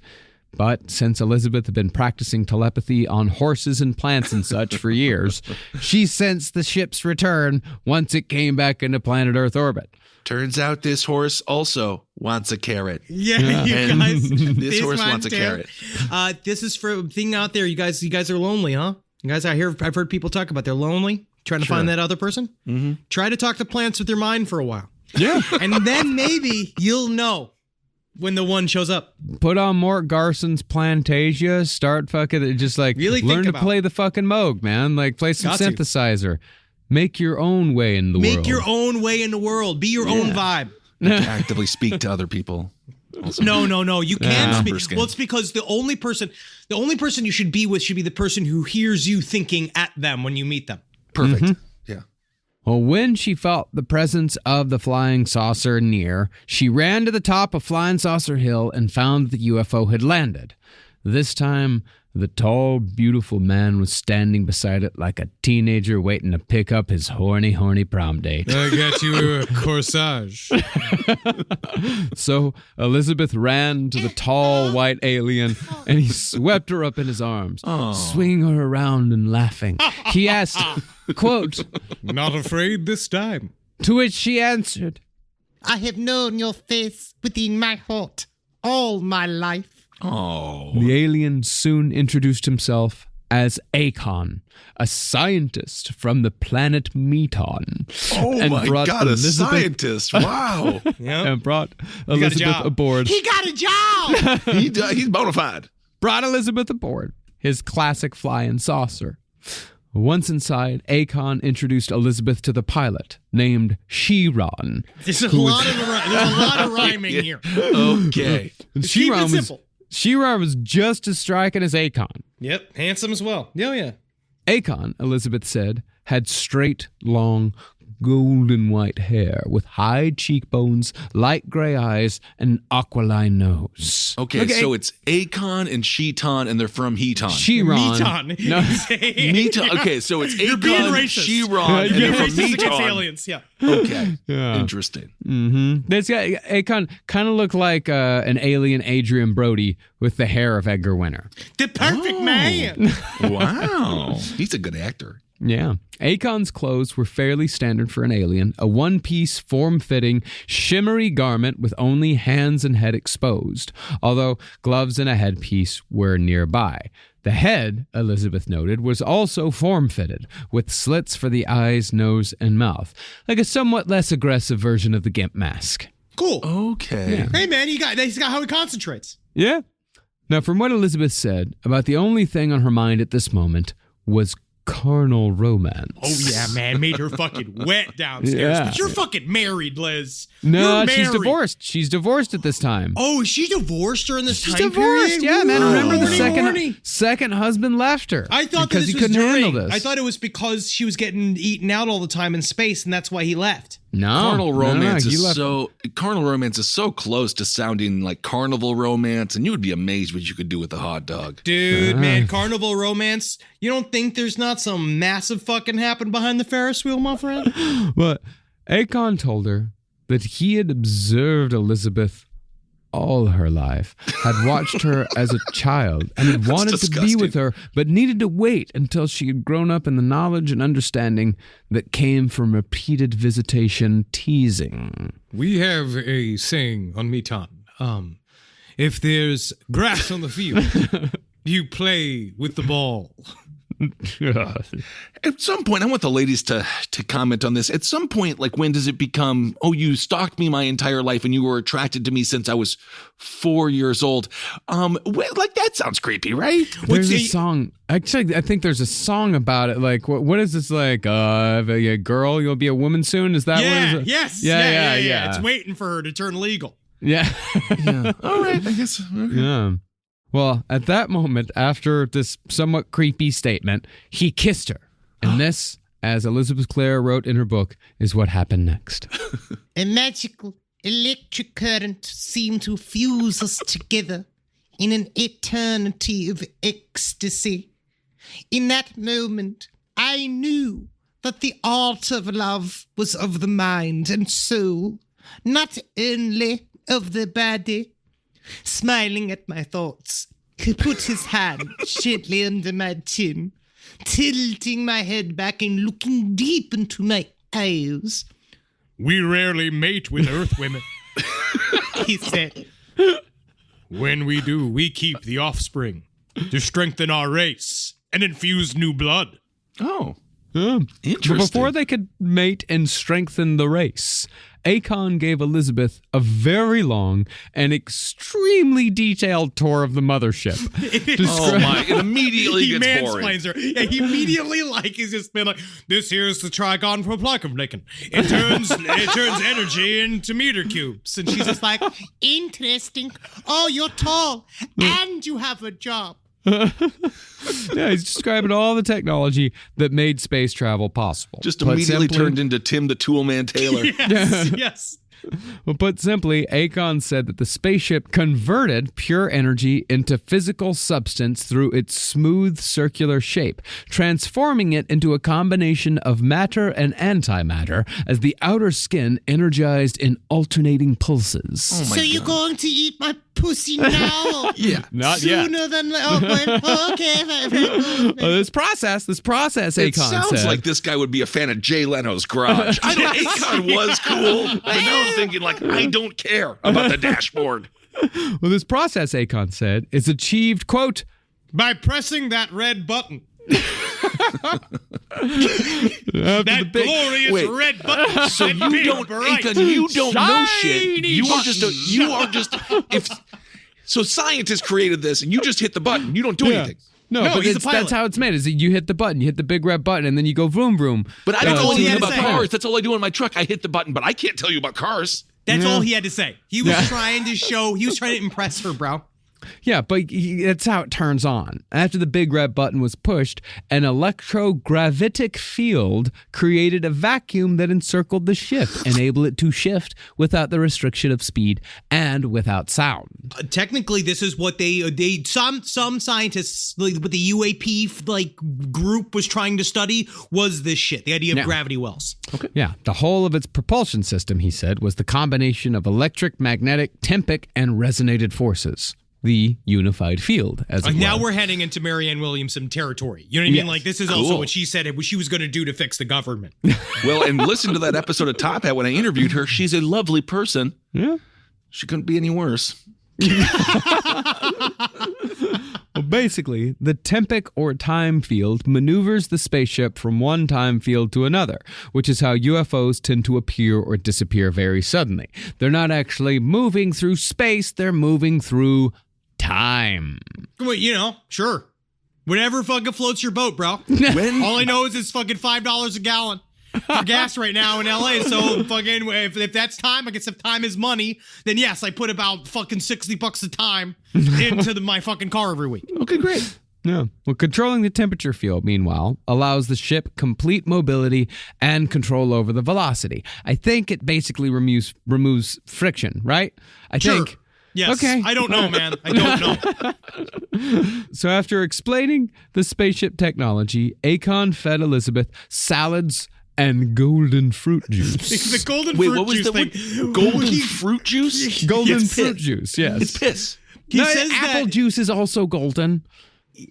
But since Elizabeth had been practicing telepathy on horses and plants and such for years, she sensed the ship's return once it came back into planet Earth orbit. Turns out this horse also wants a carrot. Yeah, you guys. This horse wants a carrot. This is for a thing out there. You guys are lonely, huh? You guys out here, I've heard people talk about they're lonely, trying to find that other person. Mm-hmm. Try to talk to plants with your mind for a while. Yeah. And then maybe you'll know when the one shows up. Put on Mort Garson's Plantasia, start fucking, just like, really learn to play the fucking Moog, man. Like, play some synthesizer. Make your own way in the world. Make your own way in the world. Be your own vibe. You have to actively speak to other people. Also. No. You can speak. Well, it's because the only person you should be with should be the person who hears you thinking at them when you meet them. Perfect. Mm-hmm. Yeah. Well, when she felt the presence of the flying saucer near, she ran to the top of Flying Saucer Hill and found the UFO had landed. This time, the tall, beautiful man was standing beside it like a teenager waiting to pick up his horny prom date. I got you a corsage. So Elizabeth ran to the tall white alien, and he swept her up in his arms, swinging her around and laughing. He asked, quote, "Not afraid this time?" To which she answered, "I have known your face within my heart all my life." Oh. The alien soon introduced himself as Akon, a scientist from the planet Meton. Oh and my God, a scientist. Wow. And brought Elizabeth aboard. He got a job. He's bona fide. Brought Elizabeth aboard his classic flying saucer. Once inside, Akon introduced Elizabeth to the pilot, named Chiron. There's a lot of rhyming here. Okay. Chiron was just as striking as Akon. Yep, handsome as well. Yeah. Akon, Elizabeth said, had straight, long, golden white hair with high cheekbones, light gray eyes, and an aquiline nose. Okay, so it's Akon and Sheeton, and they're from Heton. Chiron. Meton. No. Meton. Okay, so it's You're being Akon, racist. Chiron, and they're from Racist against Meton. aliens, yeah. Okay, Yeah. interesting. Mm-hmm. This guy, Akon, kind of looked like an alien Adrian Brody with the hair of Edgar Winter. The perfect man. Wow. He's a good actor. Yeah. Akon's clothes were fairly standard for an alien, a one-piece, form-fitting, shimmery garment with only hands and head exposed, although gloves and a headpiece were nearby. The head, Elizabeth noted, was also form-fitted, with slits for the eyes, nose, and mouth, like a somewhat less aggressive version of the GIMP mask. Cool. Okay. Yeah. Hey, man, he's got how he concentrates. Yeah. Now, from what Elizabeth said, about the only thing on her mind at this moment was carnal romance. Oh, yeah, man. Made her fucking wet downstairs. Yeah. But you're fucking married, Liz. No, You're she's married. divorced. She's divorced at this time. Oh, is she divorced during this She's time divorced. period? Yeah, man. Ooh, Remember the horny. second husband left her. I thought because that this he was couldn't handle during. this. I thought it was because she was getting eaten out all the time in space, and that's why he left. No, Carnal romance he is left. carnal romance is so close to sounding like carnival romance, and you would be amazed what you could do with a hot dog. Dude, man, carnival romance. You don't think there's not some massive fucking happen behind the Ferris wheel, my friend? But Akon told her that he had observed Elizabeth all her life, had watched her as a child, and had wanted to be with her, but needed to wait until she had grown up in the knowledge and understanding that came from repeated visitation teasing. We have a saying on Meton. If there's grass on the field, you play with the ball. At some point, I want the ladies to comment on this. At some point, like, when does it become, oh, you stalked me my entire life and you were attracted to me since I was 4 years old? Like, that sounds creepy, right? There's a song. Actually, I think there's a song about it. Like, what is this like? A girl, you'll be a woman soon? Is that what it is? Yes. Yeah. It's waiting for her to turn legal. Yeah. All right, I guess. Okay. Yeah. Well, at that moment, after this somewhat creepy statement, he kissed her. And this, as Elizabeth Klarer wrote in her book, is what happened next. A magical electric current seemed to fuse us together in an eternity of ecstasy. In that moment, I knew that the art of love was of the mind and soul, not only of the body. Smiling at my thoughts, he put his hand gently under my chin, tilting my head back and looking deep into my eyes. We rarely mate with Earth women, he said. When we do, we keep the offspring to strengthen our race and infuse new blood. Oh, interesting. But before they could mate and strengthen the race, Akon gave Elizabeth a very long and extremely detailed tour of the mothership. Oh my, it immediately gets boring. He mansplains her. Yeah, he immediately, he's just been like, this here's the trigon for Plankevniken. It turns energy into meter cubes. And she's just like, interesting. Oh, you're tall and you have a job. Yeah, he's describing all the technology that made space travel possible. Just immediately turned into Tim the Toolman Taylor. Yes. Well, put simply, Akon said that the spaceship converted pure energy into physical substance through its smooth circular shape, transforming it into a combination of matter and antimatter as the outer skin energized in alternating pulses. So you're going to eat my pussy now? Yeah, not yet. Sooner than okay. This process, Akon It sounds like this guy would be a fan of Jay Leno's Garage. I know Akon was cool, but now I'm thinking, like, I don't care about the dashboard. Well, this process, Akon said, is achieved, quote, by pressing that red button. That glorious red button. So you don't, Akon, you don't know shit. So scientists created this, and you just hit the button. You don't do anything. No, but that's how it's made. Is that you hit the button, you hit the big red button, and then you go vroom vroom. But I don't know anything about cars. That's all I do in my truck. I hit the button, but I can't tell you about cars. That's all he had to say. He was trying to impress her, bro. Yeah, but that's how it turns on. After the big red button was pushed, an electrogravitic field created a vacuum that encircled the ship, enabling it to shift without the restriction of speed and without sound. Technically, this is what some scientists, like what the UAP group was trying to study, was this shit, the idea of gravity wells. Okay. Yeah, the whole of its propulsion system, he said, was the combination of electric, magnetic, tempic, and resonated forces. The unified field, as it now were. we're heading into Marianne Williamson territory. You know what I mean? Like, this is also what she said, what she was going to do to fix the government. Well, and listen to that episode of Top Hat when I interviewed her. She's a lovely person. Yeah. She couldn't be any worse. Well, basically, the tempic or time field maneuvers the spaceship from one time field to another, which is how UFOs tend to appear or disappear very suddenly. They're not actually moving through space, they're moving through time. Well, sure. Whatever fucking floats your boat, bro. All I know is it's fucking $5 a gallon for gas right now in LA. So fucking if that's time, I guess if time is money, then yes, I put about fucking $60 a time into my fucking car every week. Okay, great. Yeah. Well, controlling the temperature field, meanwhile, allows the ship complete mobility and control over the velocity. I think it basically removes friction, right? I think. Yes. Okay. I don't know, man. I don't know. So after explaining the spaceship technology, Akon fed Elizabeth salads and golden fruit juice. The golden fruit juice thing. Golden fruit juice? Golden fruit juice, yes. It's piss. He says apple juice is also golden.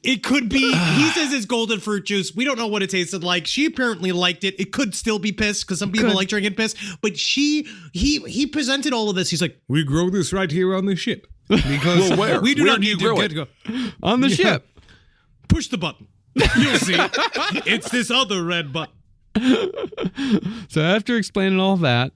It could be. He says it's golden fruit juice. We don't know what it tasted like. She apparently liked it. It could still be piss because some people like drinking piss. But he presented all of this. He's like, we grow this right here on the ship. Because where? We do Where not do you need grow to it? go On the ship. Push the button. You'll see. It's this other red button. So after explaining all that,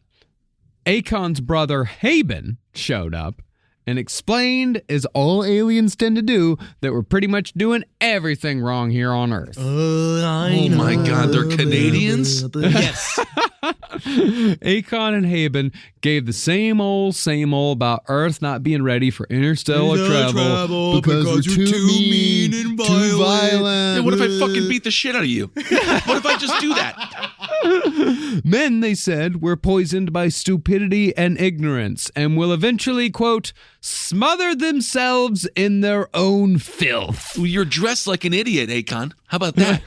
Akon's brother Haben showed up and explained, as all aliens tend to do, that we're pretty much doing everything wrong here on Earth. Oh my God, they're Canadians? Yes. Akon and Haben gave the same old about Earth not being ready for interstellar travel because you're too mean and violent. Yeah, what if I fucking beat the shit out of you? What if I just do that? Men, they said, were poisoned by stupidity and ignorance and will eventually, quote, smother themselves in their own filth. Well, you're dressed like an idiot, Akon. How about that?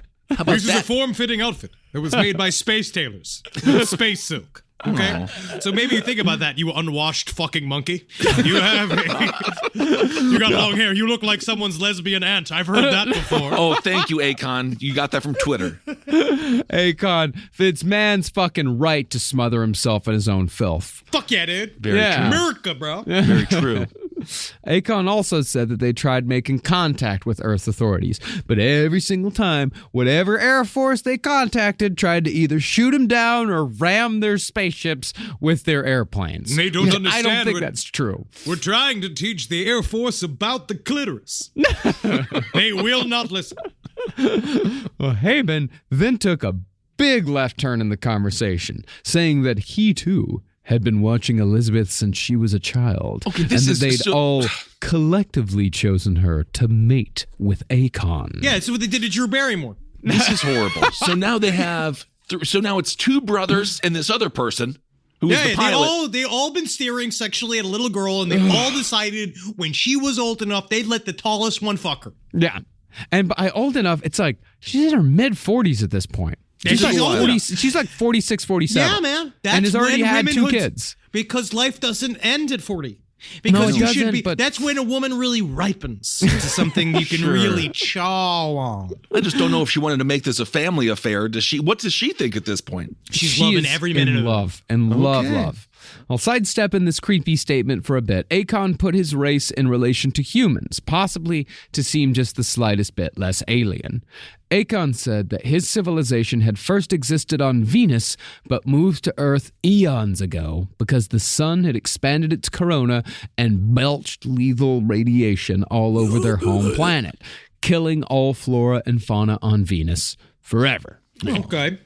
This is a form-fitting outfit that was made by space tailors with space silk. Okay, so maybe you think about that, you unwashed fucking monkey. You got long hair. You look like someone's lesbian aunt. I've heard that before. Oh, thank you, Akon. You got that from Twitter. Akon, it's man's fucking right to smother himself in his own filth. Fuck yeah, dude. Very true. America, bro. Very true. Akon also said that they tried making contact with Earth authorities, but every single time, whatever Air Force they contacted tried to either shoot him down or ram their spaceships with their airplanes. They don't understand. I don't think that's true. We're trying to teach the Air Force about the clitoris. They will not listen. Well, Haben then took a big left turn in the conversation, saying that he too had been watching Elizabeth since she was a child, and that they'd all collectively chosen her to mate with Akon. Yeah, it's what they did to Drew Barrymore. This is horrible. So now they have, so now it's two brothers and this other person who is the pilot. They all been staring sexually at a little girl, and they all decided when she was old enough, they'd let the tallest one fuck her. Yeah, and by old enough, it's like she's in her mid-40s at this point. She's like 46, 47. Yeah, man. And has already had 2 kids. Because life doesn't end at 40. Because you should be. That's when a woman really ripens into something you can really chaw on. I just don't know if she wanted to make this a family affair. What does she think at this point? She's loving every minute of love and love. I'll sidestep in this creepy statement for a bit. Akon put his race in relation to humans, possibly to seem just the slightest bit less alien. Akon said that his civilization had first existed on Venus, but moved to Earth eons ago because the sun had expanded its corona and belched lethal radiation all over their home planet, killing all flora and fauna on Venus forever. Okay.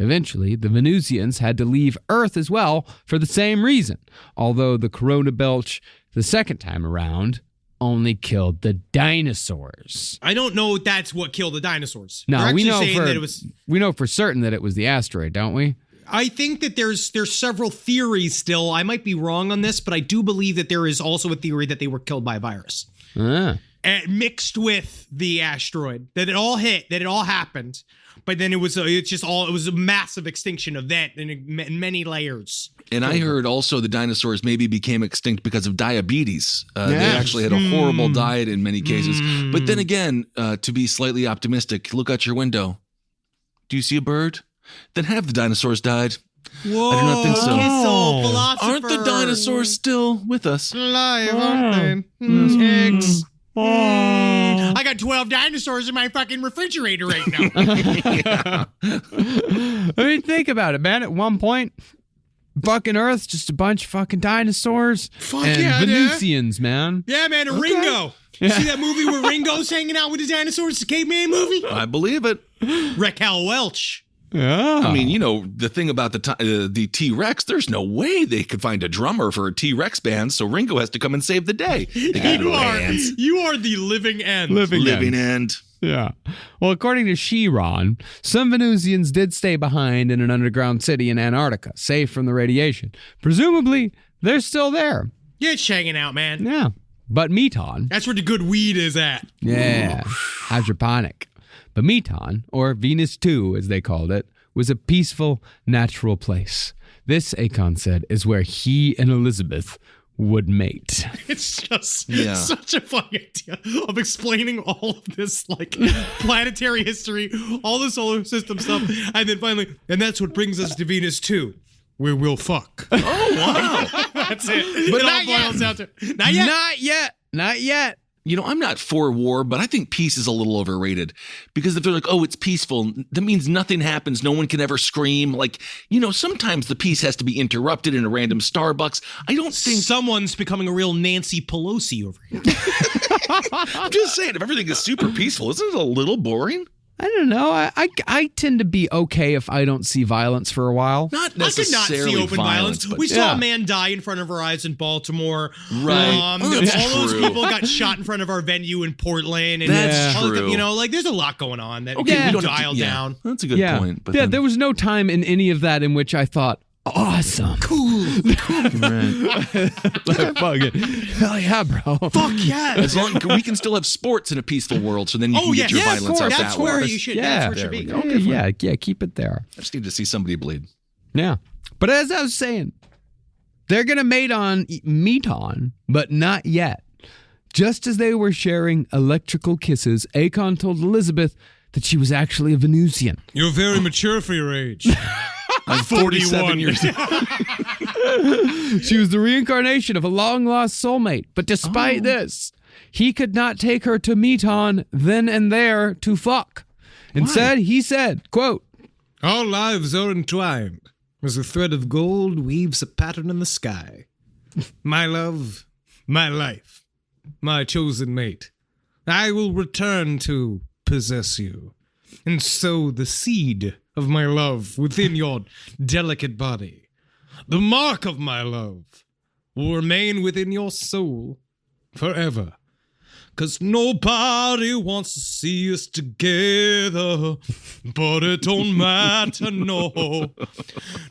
Eventually, the Venusians had to leave Earth as well for the same reason, although the corona belch the second time around only killed the dinosaurs. I don't know if that's what killed the dinosaurs. No, we know for certain that it was the asteroid, don't we? I think that there's several theories still. I might be wrong on this, but I do believe that there is also a theory that they were killed by a virus. Mixed with the asteroid. That it all hit, that it all happened. But then it was a massive extinction event in many layers. And I heard also the dinosaurs maybe became extinct because of diabetes. They actually had a horrible diet in many cases. But then again, to be slightly optimistic, look out your window. Do you see a bird? Then have the dinosaurs died? Whoa, I do not think so. Philosopher. Aren't the dinosaurs still with us? Alive, aren't they? Eggs. I got 12 dinosaurs in my fucking refrigerator right now. I mean, think about it, man. At one point, fucking Earth's just a bunch of fucking dinosaurs. Fuck and yeah, Venusians, man. Yeah, man, and Ringo. You see that movie where Ringo's hanging out with the dinosaurs, the caveman movie? I believe it. Raquel Welch. Yeah. I mean, you know, the thing about the T-Rex, there's no way they could find a drummer for a T-Rex band, so Ringo has to come and save the day. You are the living end. Living end. Yeah. Well, according to Chiron, some Venusians did stay behind in an underground city in Antarctica, safe from the radiation. Presumably, they're still there. Yeah, it's hanging out, man. Yeah. But Meton. That's where the good weed is at. Yeah. Hydroponic. But Meton, or Venus 2 as they called it, was a peaceful, natural place. This, Akon said, is where he and Elizabeth would mate. It's just such a fun idea of explaining all of this, like, planetary history, all the solar system stuff, and then finally, and that's what brings us to Venus 2, where we'll fuck. Oh, wow. That's it. But it all boils down to... Not yet. Not yet. I'm not for war, but I think peace is a little overrated because if they're like, oh, it's peaceful, that means nothing happens. No one can ever scream. Like, sometimes the peace has to be interrupted in a random Starbucks. I don't think someone's becoming a real Nancy Pelosi over here. I'm just saying, if everything is super peaceful, isn't it a little boring? I don't know. I tend to be okay if I don't see violence for a while. Not I could not see open violence. We saw a man die in front of our eyes in Baltimore. Right. All those people got shot in front of our venue in Portland. And That's true. There's a lot going on that we don't dial down. That's a good point. But there was no time in any of that in which I thought, awesome. Cool. Fucking hell yeah, bro. Fuck yeah. As long we can still have sports in a peaceful world, so then you can get your violence out that's that where way. you should. Yeah. That's where it should be. Okay, yeah, keep it there. I just need to see somebody bleed. Yeah. But as I was saying, they're going to Meton, but not yet. Just as they were sharing electrical kisses, Akon told Elizabeth that she was actually a Venusian. You're very mature for your age. I'm 47 years old. She was the reincarnation of a long-lost soulmate. But despite this, he could not take her to Meton then and there to fuck. Instead, he said, quote, "Our lives are entwined as a thread of gold weaves a pattern in the sky. My love, my life, my chosen mate, I will return to possess you and sow the seed of my love within your delicate body. The mark of my love will remain within your soul forever. 'Cause nobody wants to see us together, but it don't matter, no.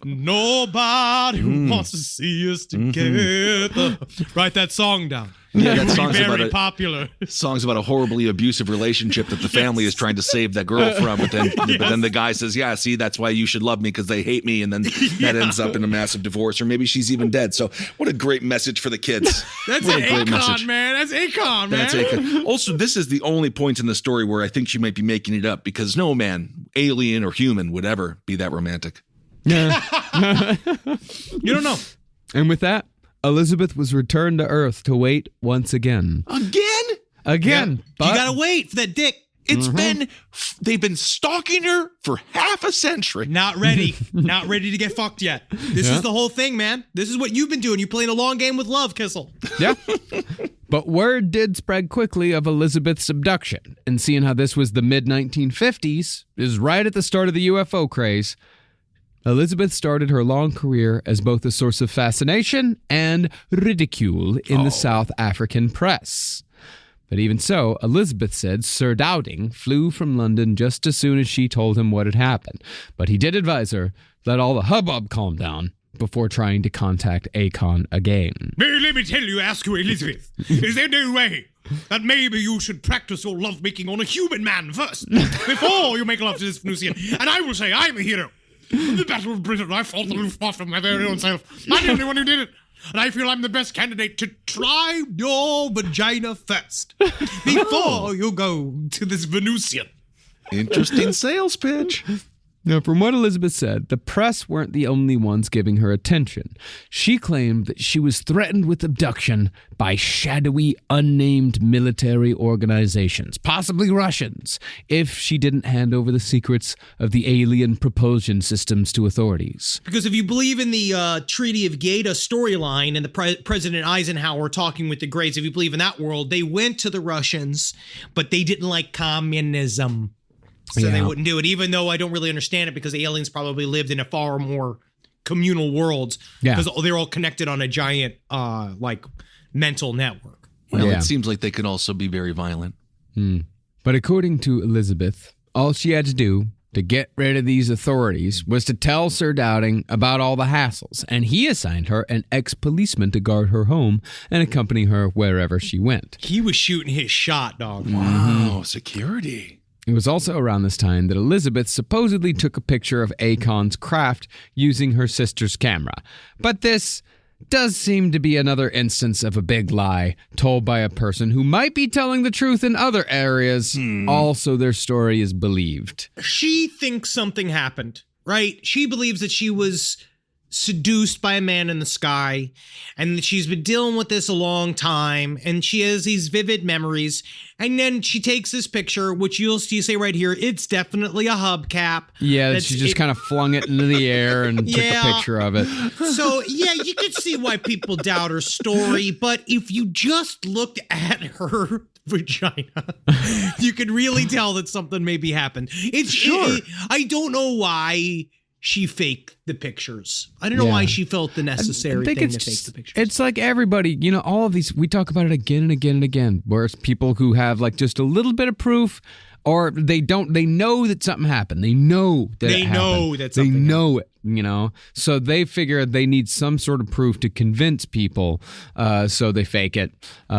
Nobody wants to see us together." Write that song down. Yeah, that song's very popular. Song's about a horribly abusive relationship that the family is trying to save that girl from, but then the guy says, "Yeah, see, that's why you should love me because they hate me," and then that ends up in a massive divorce, or maybe she's even dead. So, what a great message for the kids! That's Akon, man. That's Akon, man. That's Akon. Also, this is the only point in the story where I think she might be making it up because no man, alien or human, would ever be that romantic. Yeah. You don't know. And with that, Elizabeth was returned to Earth to wait once again. Again? But you gotta wait for that dick. They've been stalking her for half a century. Not ready to get fucked yet. This is the whole thing, man. This is what you've been doing. You're playing a long game with love, Kissel. Yeah. But word did spread quickly of Elizabeth's abduction. And seeing how this was the mid-1950s, is right at the start of the UFO craze, Elizabeth started her long career as both a source of fascination and ridicule in the South African press. But even so, Elizabeth said Sir Dowding flew from London just as soon as she told him what had happened. But he did advise her, let all the hubbub calm down before trying to contact Akon again. Let me ask you, Elizabeth, is there no way that maybe you should practice your lovemaking on a human man first, before you make love to this Venusian? And I will say I'm a hero. In the Battle of Britain, I fought the Luftwaffe my very own self. I'm the only one who did it. And I feel I'm the best candidate to try your vagina first, before you go to this Venusian. Interesting sales pitch. Now, from what Elizabeth said, the press weren't the only ones giving her attention. She claimed that she was threatened with abduction by shadowy, unnamed military organizations, possibly Russians, if she didn't hand over the secrets of the alien propulsion systems to authorities. Because if you believe in the Treaty of Gaeta storyline and the President Eisenhower talking with the Greys, if you believe in that world, they went to the Russians, but they didn't like communism. So they wouldn't do it, even though I don't really understand it because the aliens probably lived in a far more communal world because they're all connected on a giant, mental network. Well, it seems like they could also be very violent. But according to Elizabeth, all she had to do to get rid of these authorities was to tell Sir Dowding about all the hassles, and he assigned her an ex-policeman to guard her home and accompany her wherever she went. He was shooting his shot, dog. Wow, security. It was also around this time that Elizabeth supposedly took a picture of Akon's craft using her sister's camera. But this does seem to be another instance of a big lie told by a person who might be telling the truth in other areas, also their story is believed. She thinks something happened, right? She believes that she was seduced by a man in the sky, and she's been dealing with this a long time, and she has these vivid memories, and then she takes this picture, which you'll see say right here, it's definitely a hubcap. Yeah, she just kind of flung it into the air and took a picture of it. So, yeah, you could see why people doubt her story, but if you just looked at her vagina, you could really tell that something maybe happened. I don't know why she faked the pictures. I don't know why she felt the necessary thing to fake the pictures. It's like everybody, all of these, we talk about it again and again and again, where it's people who have like just a little bit of proof, or they know that something happened. They know that it happened. They know it, So they figure they need some sort of proof to convince people, so they fake it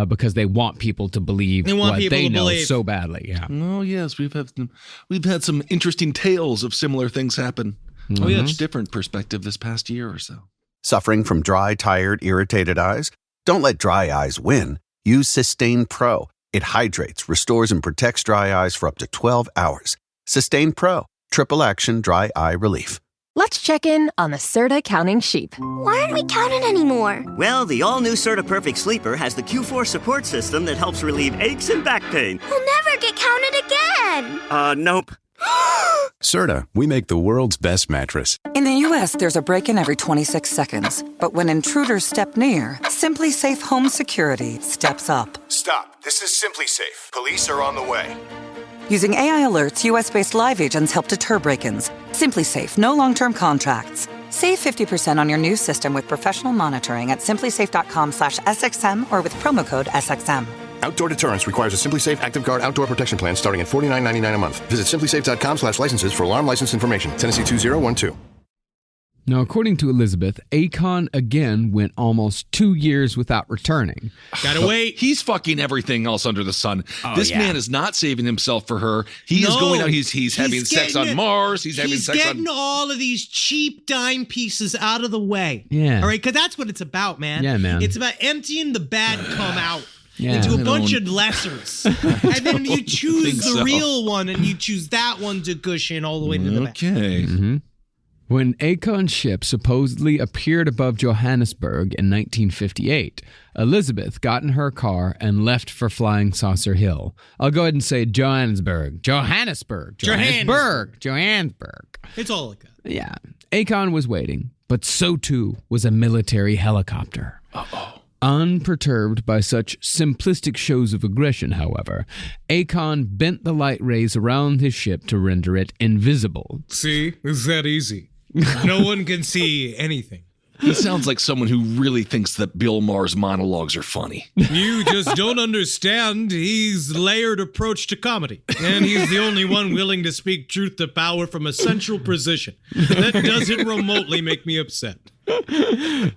because they want people to believe what they know so badly. Yeah. Oh, yes, we've had some interesting tales of similar things happen. Oh, yeah, it's different perspective this past year or so. Suffering from dry, tired, irritated eyes? Don't let dry eyes win. Use Sustain Pro. It hydrates, restores, and protects dry eyes for up to 12 hours. Sustain Pro. Triple action dry eye relief. Let's check in on the Serta counting sheep. Why aren't we counting anymore? Well, the all-new Serta Perfect Sleeper has the Q4 support system that helps relieve aches and back pain. We'll never get counted again. Nope. Serta, we make the world's best mattress. In the U.S., there's a break-in every 26 seconds. But when intruders step near, Simply Safe Home Security steps up. Stop. This is Simply Safe. Police are on the way. Using AI alerts, U.S.-based live agents help deter break-ins. Simply Safe, no long-term contracts. Save 50% on your new system with professional monitoring at simplysafe.com/SXM or with promo code SXM. Outdoor deterrence requires a Simply Safe Active Guard outdoor protection plan starting at $49.99 a month. Visit simplysafe.com/licenses for alarm license information. Tennessee 2012. Now, according to Elizabeth, Akon again went almost 2 years without returning. Gotta wait. He's fucking everything else under the sun. This man is not saving himself for her. He is going out. He's having sex on Mars. He's getting all of these cheap dime pieces out of the way. Yeah. All right, because that's what it's about, man. Yeah, man. It's about emptying the bad cum out. Yeah. Into a bunch of lessers. And then you choose the real one, and you choose that one to cushion all the way to the back. Okay. Mm-hmm. When Akon's ship supposedly appeared above Johannesburg in 1958, Elizabeth got in her car and left for Flying Saucer Hill. I'll go ahead and say Johannesburg. Johannesburg. It's all like that. Yeah. Akon was waiting, but so too was a military helicopter. Uh-oh. Unperturbed by such simplistic shows of aggression, however, Akon bent the light rays around his ship to render it invisible. See? It's that easy. No one can see anything. He sounds like someone who really thinks that Bill Maher's monologues are funny. You just don't understand. He's layered approach to comedy. And he's the only one willing to speak truth to power from a central position. That doesn't remotely make me upset.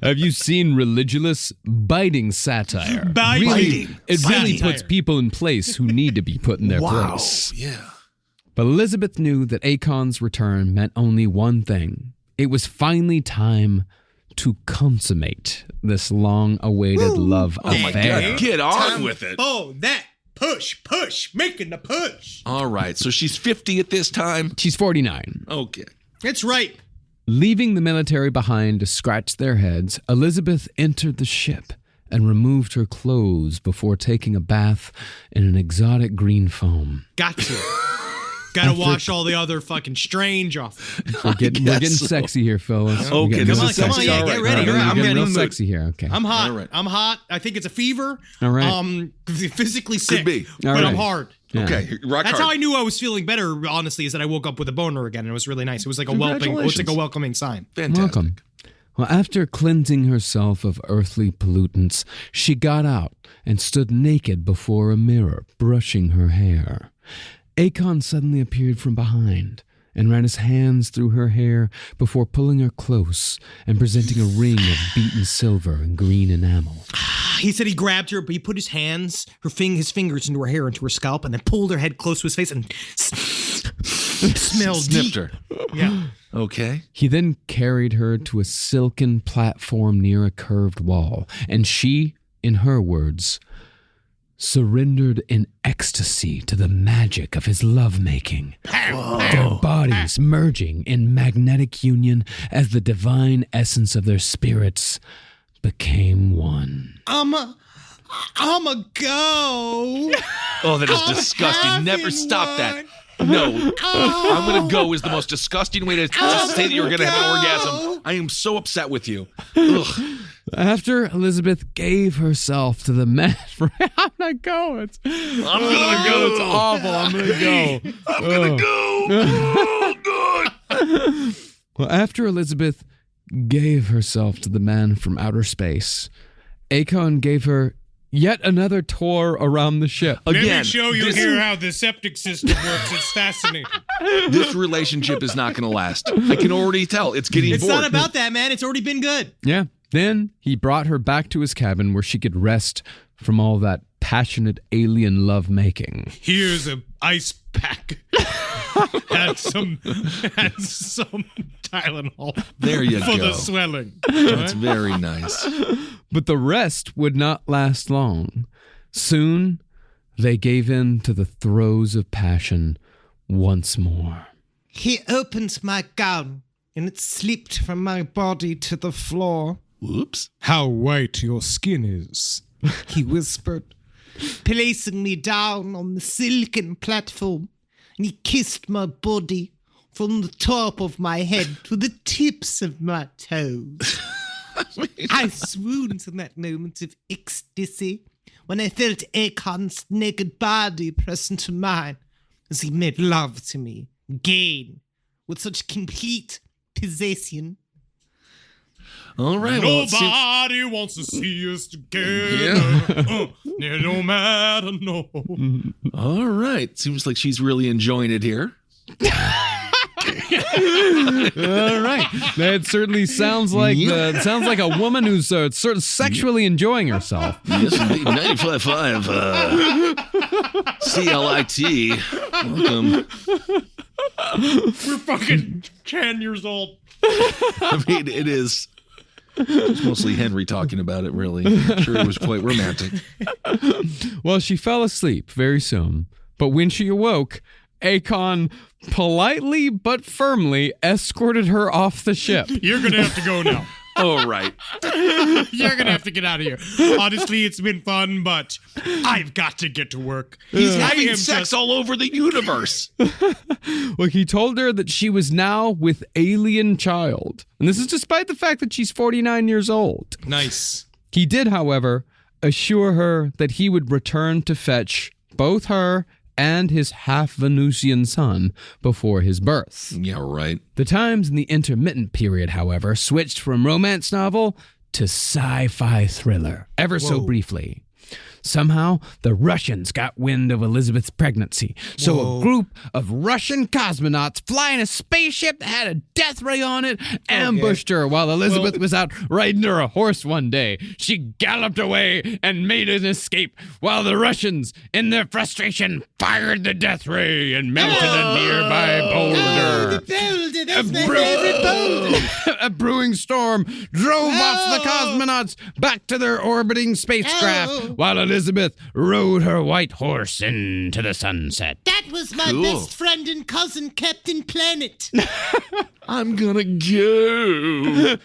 Have you seen Religulous? Biting satire. Biting. It really puts people in place who need to be put in their place. Yeah. But Elizabeth knew that Akon's return meant only one thing. It was finally time to consummate this long-awaited love affair. My God, get on with it. Oh, that push, making the push. All right, so she's 50 at this time? She's 49. Okay. That's right. Leaving the military behind to scratch their heads, Elizabeth entered the ship and removed her clothes before taking a bath in an exotic green foam. Gotta wash all the other fucking strange off. We're getting sexy here, fellas. Okay, come on, yeah, get ready. I'm getting real sexy here. Okay, I'm hot. Right. I'm hot. I think it's a fever. All right. Physically sick. Could be. But I'm hard. Yeah. Okay, rock That's hard. how I knew I was feeling better. Honestly, is that I woke up with a boner again, and it was really nice. It was like a welcoming sign. Fantastic. Welcome. Well, after cleansing herself of earthly pollutants, she got out and stood naked before a mirror, brushing her hair. Akon suddenly appeared from behind and ran his hands through her hair before pulling her close and presenting a ring of beaten silver and green enamel. He said he grabbed her, but he put his hands, his fingers into her hair, into her scalp, and then pulled her head close to his face and sniffed her. Yeah. Okay. He then carried her to a silken platform near a curved wall, and she, in her words, surrendered in ecstasy to the magic of his lovemaking. Their bodies merging in magnetic union as the divine essence of their spirits became one. I'm a go. Oh, that is disgusting. Never stop that. No, I'm going to go is the most disgusting way to say that you're going to have an orgasm. I am so upset with you. Ugh. After Elizabeth gave herself to the man, I'm not going. I'm gonna go. It's awful. I'm gonna go. I'm gonna go. Oh, God. Well, after Elizabeth gave herself to the man from outer space, Akon gave her yet another tour around the ship. Let me show you here how the septic system works. It's fascinating. This relationship is not going to last. I can already tell. It's getting bored. It's not about that, man. It's already been good. Yeah. Then he brought her back to his cabin where she could rest from all that passionate alien love making. Here's an ice pack. Had some Tylenol. There you go. For the swelling. That's very nice. But the rest would not last long. Soon, they gave in to the throes of passion once more. He opened my gown, and it slipped from my body to the floor. Whoops. How white your skin is, he whispered, placing me down on the silken platform, and he kissed my body from the top of my head to the tips of my toes. I swooned in that moment of ecstasy when I felt Akon's naked body press into mine as he made love to me again with such complete possession. All right. Nobody wants to see us together. Yeah. No matter no. All right. Seems like she's really enjoying it here. All right. That certainly sounds like a woman who's sort of sexually enjoying herself. Yes, indeed. 95.5 CLIT. Welcome. We're fucking 10 years old. I mean, it is. It's mostly Henry talking about it, really. I'm sure it was quite romantic. Well, she fell asleep very soon, but when she awoke, Akon politely but firmly escorted her off the ship. You're going to have to go now. All right. You're going to have to get out of here. Honestly, it's been fun, but I've got to get to work. He's having sex all over the universe. Well, he told her that she was now with alien child. And this is despite the fact that she's 49 years old. Nice. He did, however, assure her that he would return to fetch both her and his half-Venusian son before his birth. Yeah, right. The times in the intermittent period, however, switched from romance novel to sci-fi thriller, ever so briefly. Somehow, the Russians got wind of Elizabeth's pregnancy, so a group of Russian cosmonauts flying a spaceship that had a death ray on it ambushed her while Elizabeth was out riding her horse one day. She galloped away and made an escape, while the Russians, in their frustration, fired the death ray and melted a nearby boulder. A brewing storm drove off the cosmonauts back to their orbiting spacecraft, while Elizabeth rode her white horse into the sunset. That was my best friend and cousin, Captain Planet. I'm gonna go.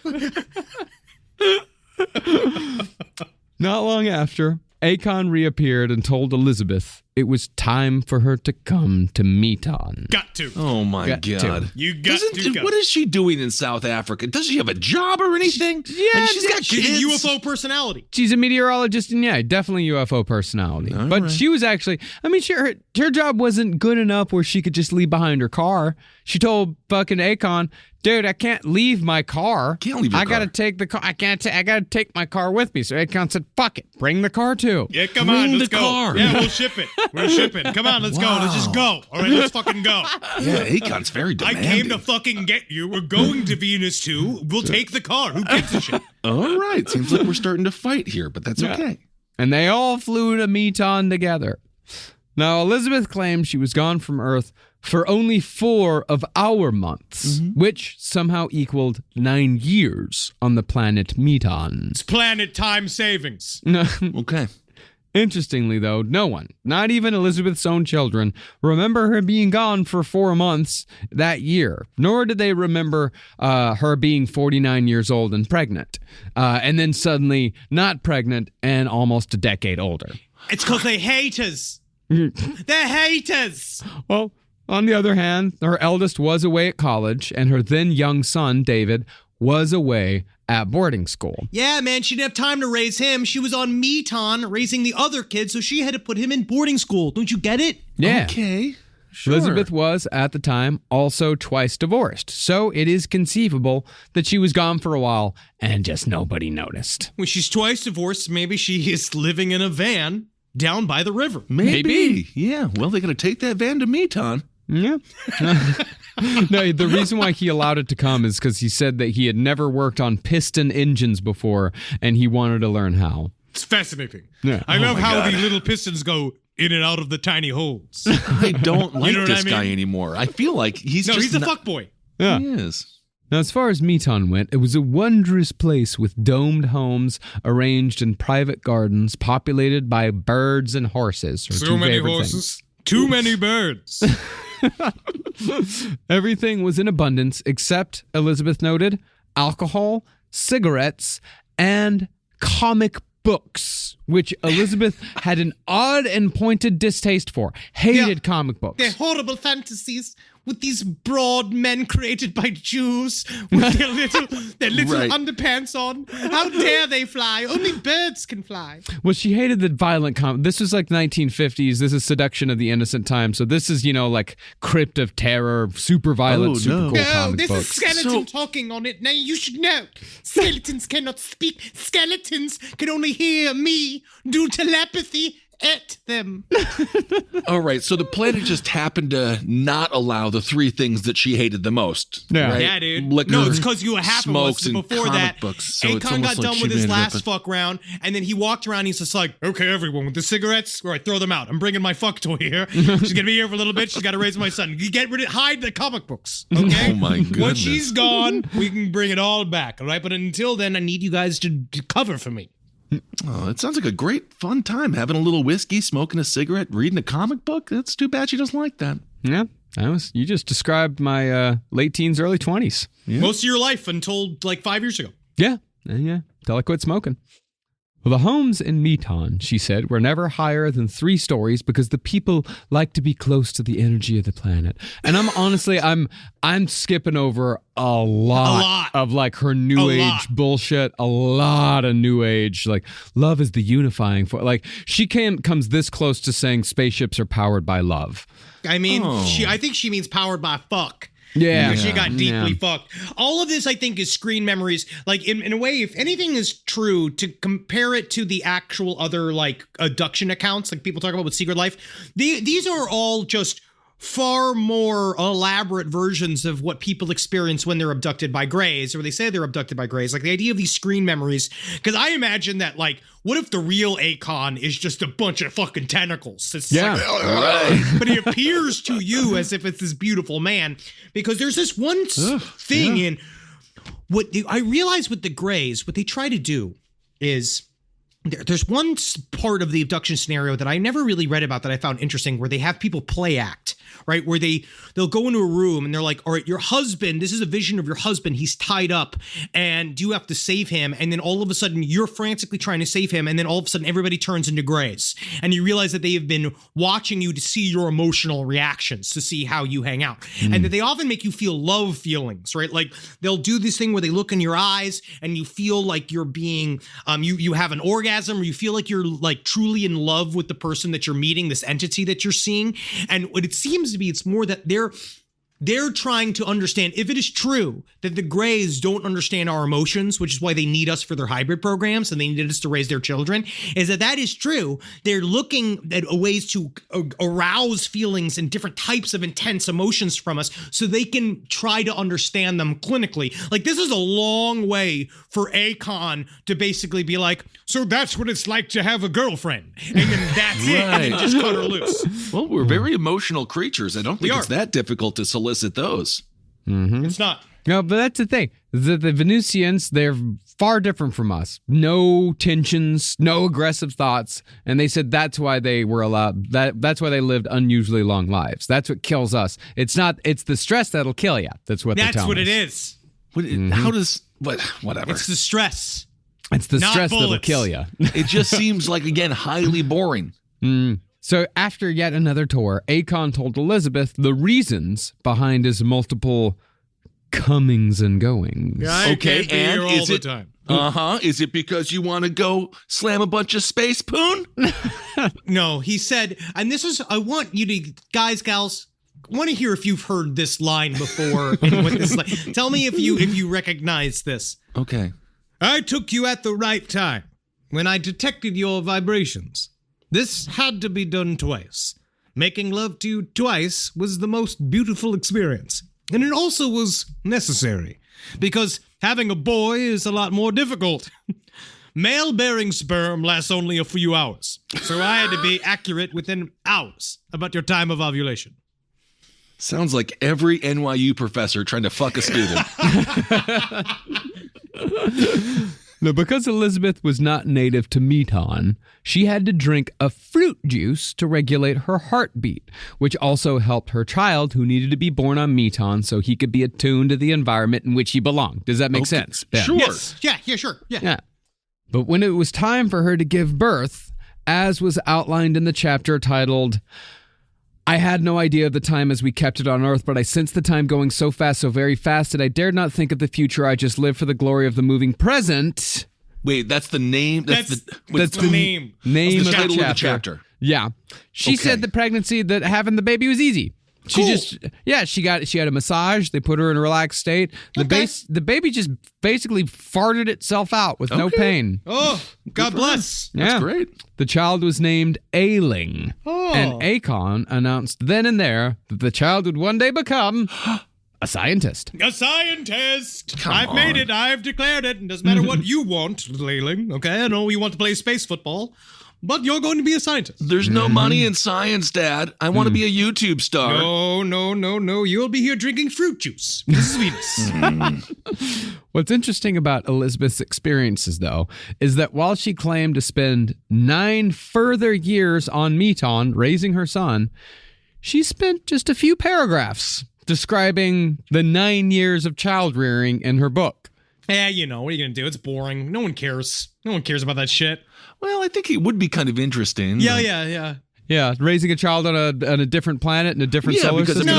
Not long after, Akon reappeared and told Elizabeth it was time for her to come to Meton. Got to. Oh, my God. You got to go. What is she doing in South Africa? Does she have a job or anything? She's got She's kids. a UFO personality. She's a meteorologist and, definitely UFO personality. But she was actually, her job wasn't good enough where she could just leave behind her car. She told fucking Akon, dude, I can't leave my car. Can't leave your I car. gotta take the car. I gotta take my car with me. So Akon said, fuck it. Bring the car too. Yeah, come on, Bring let's the go. car. Yeah, we'll ship it. We're shipping. Come on, let's go. Let's just go. All right, let's fucking go. Yeah, Akon's very demanding. I came to fucking get you. We're going to Venus too. We'll take the car. Who gives a shit? All right. Seems like we're starting to fight here, but that's okay. And they all flew to Meton together. Now, Elizabeth claimed she was gone from Earth for only 4 of our months, which somehow equaled 9 years on the planet Meton. It's planet time savings. No. Okay. Interestingly, though, no one, not even Elizabeth's own children, remember her being gone for 4 months that year, nor did they remember her being 49 years old and pregnant, and then suddenly not pregnant and almost a decade older. It's because they hate us. They're haters. Well, on the other hand, her eldest was away at college, and her then young son, David, was away at boarding school. Yeah, man, she didn't have time to raise him. She was on Meton raising the other kids, so she had to put him in boarding school. Don't you get it? Yeah. Okay. Sure. Elizabeth was, at the time, also twice divorced, so it is conceivable that she was gone for a while and just nobody noticed. When she's twice divorced, maybe she is living in a van down by the river. Maybe. Yeah. Well, they're going to take that van to Meton. Yeah. No, the reason why he allowed it to come is because he said that he had never worked on piston engines before, and he wanted to learn how. It's fascinating. Yeah. I love how the little pistons go in and out of the tiny holes. I don't like know what this I mean? guy anymore. I feel like he's he's a fuckboy. Yeah. He is. Now, as far as Meton went, it was a wondrous place with domed homes arranged in private gardens populated by birds and horses. So many horses. Too many birds. Everything was in abundance except, Elizabeth noted, alcohol, cigarettes, and comic books, which Elizabeth had an odd and pointed distaste for. Hated comic books. They're horrible fantasies with these broad men created by Jews with their little Right. underpants on. How dare they fly? Only birds can fly. Well, she hated the violent This was like 1950s. This is Seduction of the Innocent Time. So this is, like Crypt of Terror, super violent, super cool comic this books. is skeleton talking on it. Now you should know. Skeletons cannot speak. Skeletons can only hear me do telepathy at them. All right, so the planet just happened to not allow the 3 things that she hated the most. Yeah, right? Yeah, dude. Liquor, No, it's because you happened smokes, was and before comic that. books. So it's Akon got almost like done she with his made it last happen. fuck round, and then he walked around. He's just like, "Okay, everyone, with the cigarettes, all right, throw them out. I'm bringing my fuck toy here. She's gonna be here for a little bit. She's got to raise my son. You hide the comic books. Okay. Oh my goodness. Once she's gone, we can bring it all back. All right. But until then, I need you guys to cover for me. Oh, it sounds like a great fun time having a little whiskey, smoking a cigarette, reading a comic book. That's too bad she doesn't like that. Yeah, you just described my late teens, early 20s. Yeah. Most of your life until like 5 years ago. Yeah, till I quit smoking. Well, the homes in Meton, she said, were never higher than 3 stories because the people like to be close to the energy of the planet. And I'm skipping over a lot of like her new age bullshit. A lot of new age, like love is the unifying force. Like she comes this close to saying spaceships are powered by love. I mean, I think she means powered by fuck. Yeah. She got deeply fucked. All of this, I think, is screen memories. Like, in a way, if anything is true, to compare it to the actual other, like, abduction accounts, like people talk about with Secret Life, these are all just far more elaborate versions of what people experience when they're abducted by Greys, or they say they're abducted by Greys. Like, the idea of these screen memories, because I imagine that, like, what if the real Akon is just a bunch of fucking tentacles? It's right. But he appears to you as if it's this beautiful man, because there's this one thing in what I realize with the Greys, what they try to do is there's one part of the abduction scenario that I never really read about that I found interesting, where they have people play act, right? Where they'll go into a room and they're like, all right, your husband, this is a vision of your husband. He's tied up and you have to save him. And then all of a sudden you're frantically trying to save him. And then all of a sudden everybody turns into Greys. And you realize that they have been watching you to see your emotional reactions, to see how you hang out. And that they often make you feel love feelings, right? Like they'll do this thing where they look in your eyes and you feel like you're being, you have an orgasm, or you feel like you're like truly in love with the person that you're meeting, this entity that you're seeing. And what it seems to be, it's more that they're trying to understand if it is true that the Greys don't understand our emotions, which is why they need us for their hybrid programs and they need us to raise their children, is that is true. They're looking at ways to arouse feelings and different types of intense emotions from us so they can try to understand them clinically. Like, this is a long way for Akon to basically be like, so that's what it's like to have a girlfriend. And then that's it. And then just cut her loose. Well, we're very emotional creatures. I don't think it's that difficult to solicit those. Mm-hmm. It's not. No, but that's the thing. The Venusians, they're far different from us. No tensions, no aggressive thoughts. And they said that's why they were allowed, that's why they lived unusually long lives. That's what kills us. It's the stress that'll kill you. That's what they're telling us. That's what it is. How does, whatever. It's the stress. It's the Not stress that'll bullets. kill you. It just seems like, again, highly boring. So after yet another tour, Akon told Elizabeth the reasons behind his multiple comings and goings. I can't be here all the time. Is it because you want to go slam a bunch of space poon? No, he said, and this is, I want you to, guys, gals, I want to hear if you've heard this line before. And what this tell me if you recognize this. Okay. I took you at the right time when I detected your vibrations. This had to be done twice. Making love to you twice was the most beautiful experience. And it also was necessary, because having a boy is a lot more difficult. Male-bearing sperm lasts only a few hours, so I had to be accurate within hours about your time of ovulation. Sounds like every NYU professor trying to fuck a student. Now, because Elizabeth was not native to Meton, she had to drink a fruit juice to regulate her heartbeat, which also helped her child, who needed to be born on Meton so he could be attuned to the environment in which he belonged. Does that make sense? Ben? Sure. Yes. Yeah, sure. Yeah. But when it was time for her to give birth, as was outlined in the chapter titled, I had no idea of the time as we kept it on earth, but I sensed the time going so fast, so very fast, that I dared not think of the future. I just lived for the glory of the moving present. Wait, that's the name? That's the name. Name of the of title of the chapter. Yeah. She said the pregnancy, that having the baby was easy. She she had a massage. They put her in a relaxed state. The baby just basically farted itself out with no pain. Oh, God bless. That's great. The child was named Ailing. Oh. And Akon announced then and there that the child would one day become a scientist. A scientist! Come I've on. made it. I've declared it. It doesn't matter what you want, little Ailing. Okay, I know you want to play space football, but you're going to be a scientist. There's no money in science, Dad. I want to be a YouTube star. No. You'll be here drinking fruit juice. This is Venus. What's interesting about Elizabeth's experiences, though, is that while she claimed to spend 9 further years on Meton raising her son, she spent just a few paragraphs describing the 9 years of child rearing in her book. Yeah, what are you going to do? It's boring. No one cares. No one cares about that shit. Well, I think it would be kind of interesting. Yeah. Yeah, raising a child on a different planet in a different solar because system.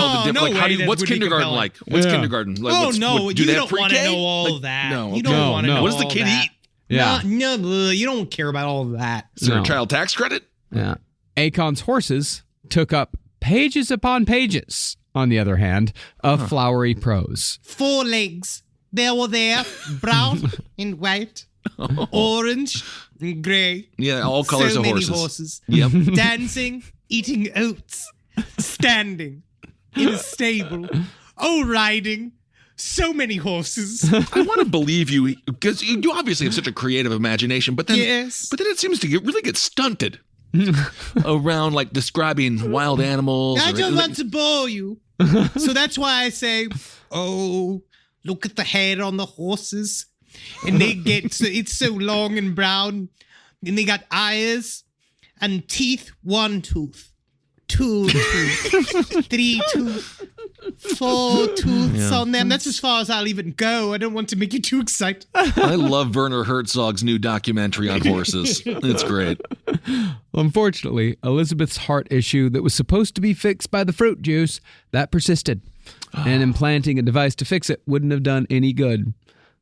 what's kindergarten like? What's kindergarten like? Oh, do you they have don't want to pre-K? know all that. No, You don't want to know What does the all kid that. eat? Yeah. No, you don't care about all of that. Is there a child tax credit? Yeah. Akon's horses took up pages upon pages, on the other hand, of flowery prose. 4 legs. They were there, brown and white, orange and gray. Yeah, all colors so of many horses. Yep. Yep. Dancing, eating oats, standing in a stable, riding. So many horses. I want to believe you because you obviously have such a creative imagination, but then it seems to really get stunted around like describing wild animals. I don't want to bore you. So that's why I say, look at the hair on the horses. And they it's so long and brown. And they got eyes and teeth. 1 tooth, 2 tooth, 3 tooth, 4 tooths on them. That's as far as I'll even go. I don't want to make you too excited. I love Werner Herzog's new documentary on horses. It's great. Unfortunately, Elizabeth's heart issue that was supposed to be fixed by the fruit juice, that persisted. And implanting a device to fix it wouldn't have done any good.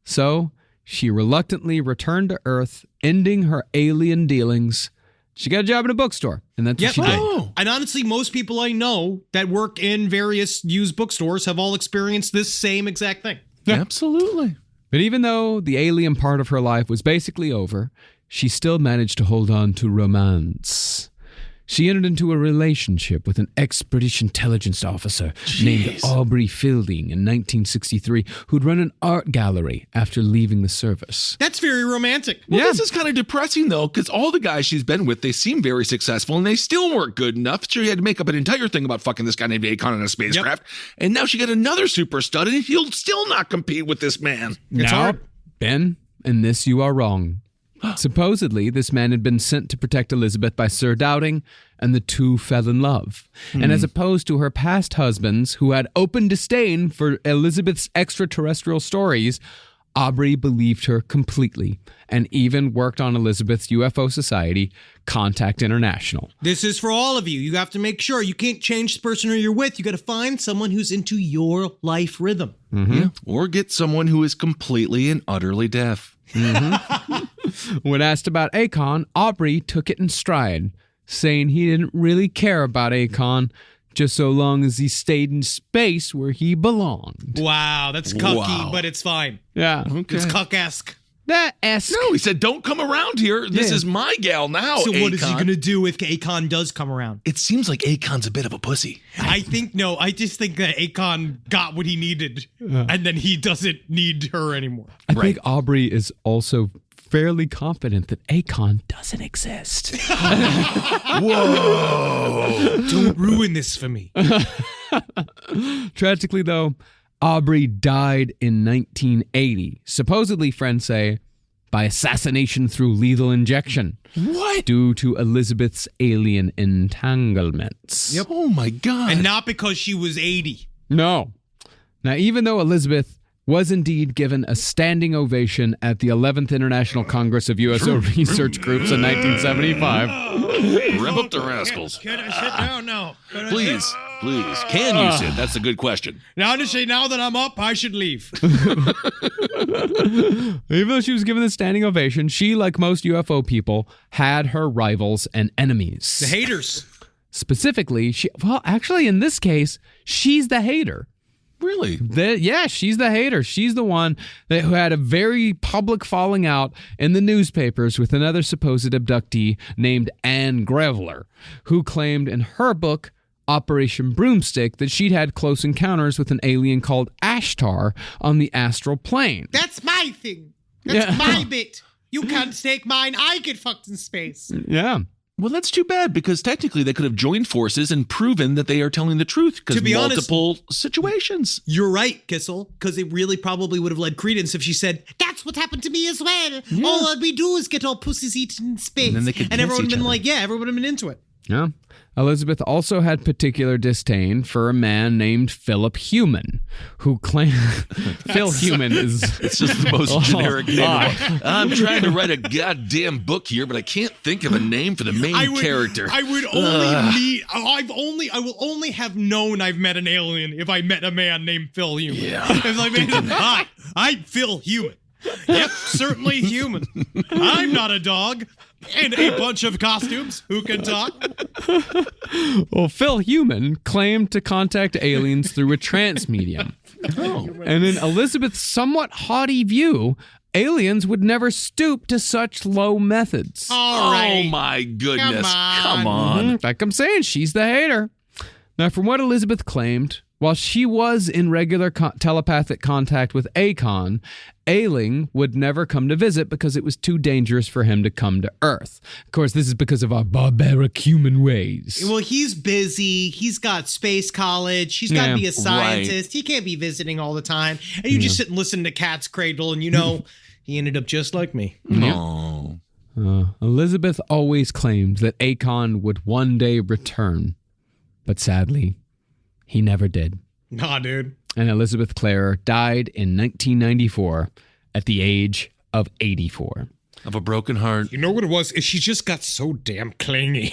So she reluctantly returned to Earth, ending her alien dealings. She got a job in a bookstore, and that's what she did. And honestly, most people I know that work in various used bookstores have all experienced this same exact thing. Absolutely. But even though the alien part of her life was basically over, she still managed to hold on to romance. She entered into a relationship with an ex-British intelligence officer named Aubrey Fielding in 1963, who'd run an art gallery after leaving the service. That's very romantic. Well, this is kind of depressing, though, because all the guys she's been with, they seem very successful, and they still weren't good enough. She had to make up an entire thing about fucking this guy named Akon in a spacecraft, and now she got another super stud, and he'll still not compete with this man. It's hard. Ben, in this you are wrong. Supposedly, this man had been sent to protect Elizabeth by Sir Dowding, and the two fell in love. And as opposed to her past husbands, who had open disdain for Elizabeth's extraterrestrial stories, Aubrey believed her completely and even worked on Elizabeth's UFO society, Contact International. This is for all of you. You have to make sure you can't change the person who you're with. You got to find someone who's into your life rhythm. Yeah. Or get someone who is completely and utterly deaf. When asked about Akon, Aubrey took it in stride, saying he didn't really care about Akon, just so long as he stayed in space where he belonged. Wow, that's cucky, but it's fine. Yeah. Okay. It's cuck-esque. That-esque. No, he said, don't come around here. This is my gal now, So what is he Akon. going to do if Akon does come around? It seems like Akon's a bit of a pussy. I just think that Akon got what he needed, and then he doesn't need her anymore. I think Aubrey is also fairly confident that Akon doesn't exist. Whoa! Don't ruin this for me. Tragically, though, Aubrey died in 1980, supposedly, friends say, by assassination through lethal injection. What? Due to Elizabeth's alien entanglements. Yep. Oh, my God. And not because she was 80. No. Now, even though Elizabeth was indeed given a standing ovation at the 11th International Congress of USO Research Groups in 1975. Rev up the rascals. Can I sit down? No. Please. Can you sit? That's a good question. Now that I'm up, I should leave. Even though she was given the standing ovation, she, like most UFO people, had her rivals and enemies. The haters. Specifically, actually, in this case, she's the hater. Really? She's the hater. She's the one who had a very public falling out in the newspapers with another supposed abductee named Anne Grevler, who claimed in her book, Operation Broomstick, that she'd had close encounters with an alien called Ashtar on the astral plane. That's my thing. That's my bit. You can't take mine. I get fucked in space. Yeah. Well, that's too bad, because technically they could have joined forces and proven that they are telling the truth, because multiple situations. You're right, Kissel, because it really probably would have led credence if she said, that's what happened to me as well. Yeah. All we do is get our pussies eaten in space. And then they could and everyone would have been like, everyone would have been into it. Yeah. Elizabeth also had particular disdain for a man named Philip Heumann, who claimed Phil Heumann is... It's just the most generic name. I'm trying to write a goddamn book here, but I can't think of a name for the main character. I will only have known I've met an alien if I met a man named Phil Heumann. Yeah. It's like, hi, I'm Phil Heumann. Yep, certainly human. I'm not a dog. And a bunch of costumes. Who can talk? Well, Phil Heumann claimed to contact aliens through a trance medium. Oh. And in Elizabeth's somewhat haughty view, aliens would never stoop to such low methods. All right. Oh, my goodness. Come on. Like I'm saying, she's the hater. Now, from what Elizabeth claimed, while she was in regular telepathic contact with Akon, Ailing would never come to visit because it was too dangerous for him to come to Earth. Of course, this is because of our barbaric human ways. Well, he's busy. He's got space college. He's got to be a scientist. Right. He can't be visiting all the time. And you just sit and listen to Cat's Cradle, and he ended up just like me. No. Elizabeth always claimed that Akon would one day return. But sadly, he never did. Nah, dude. And Elizabeth Klarer died in 1994 at the age of 84. Of a broken heart. You know what it was? She just got so damn clingy.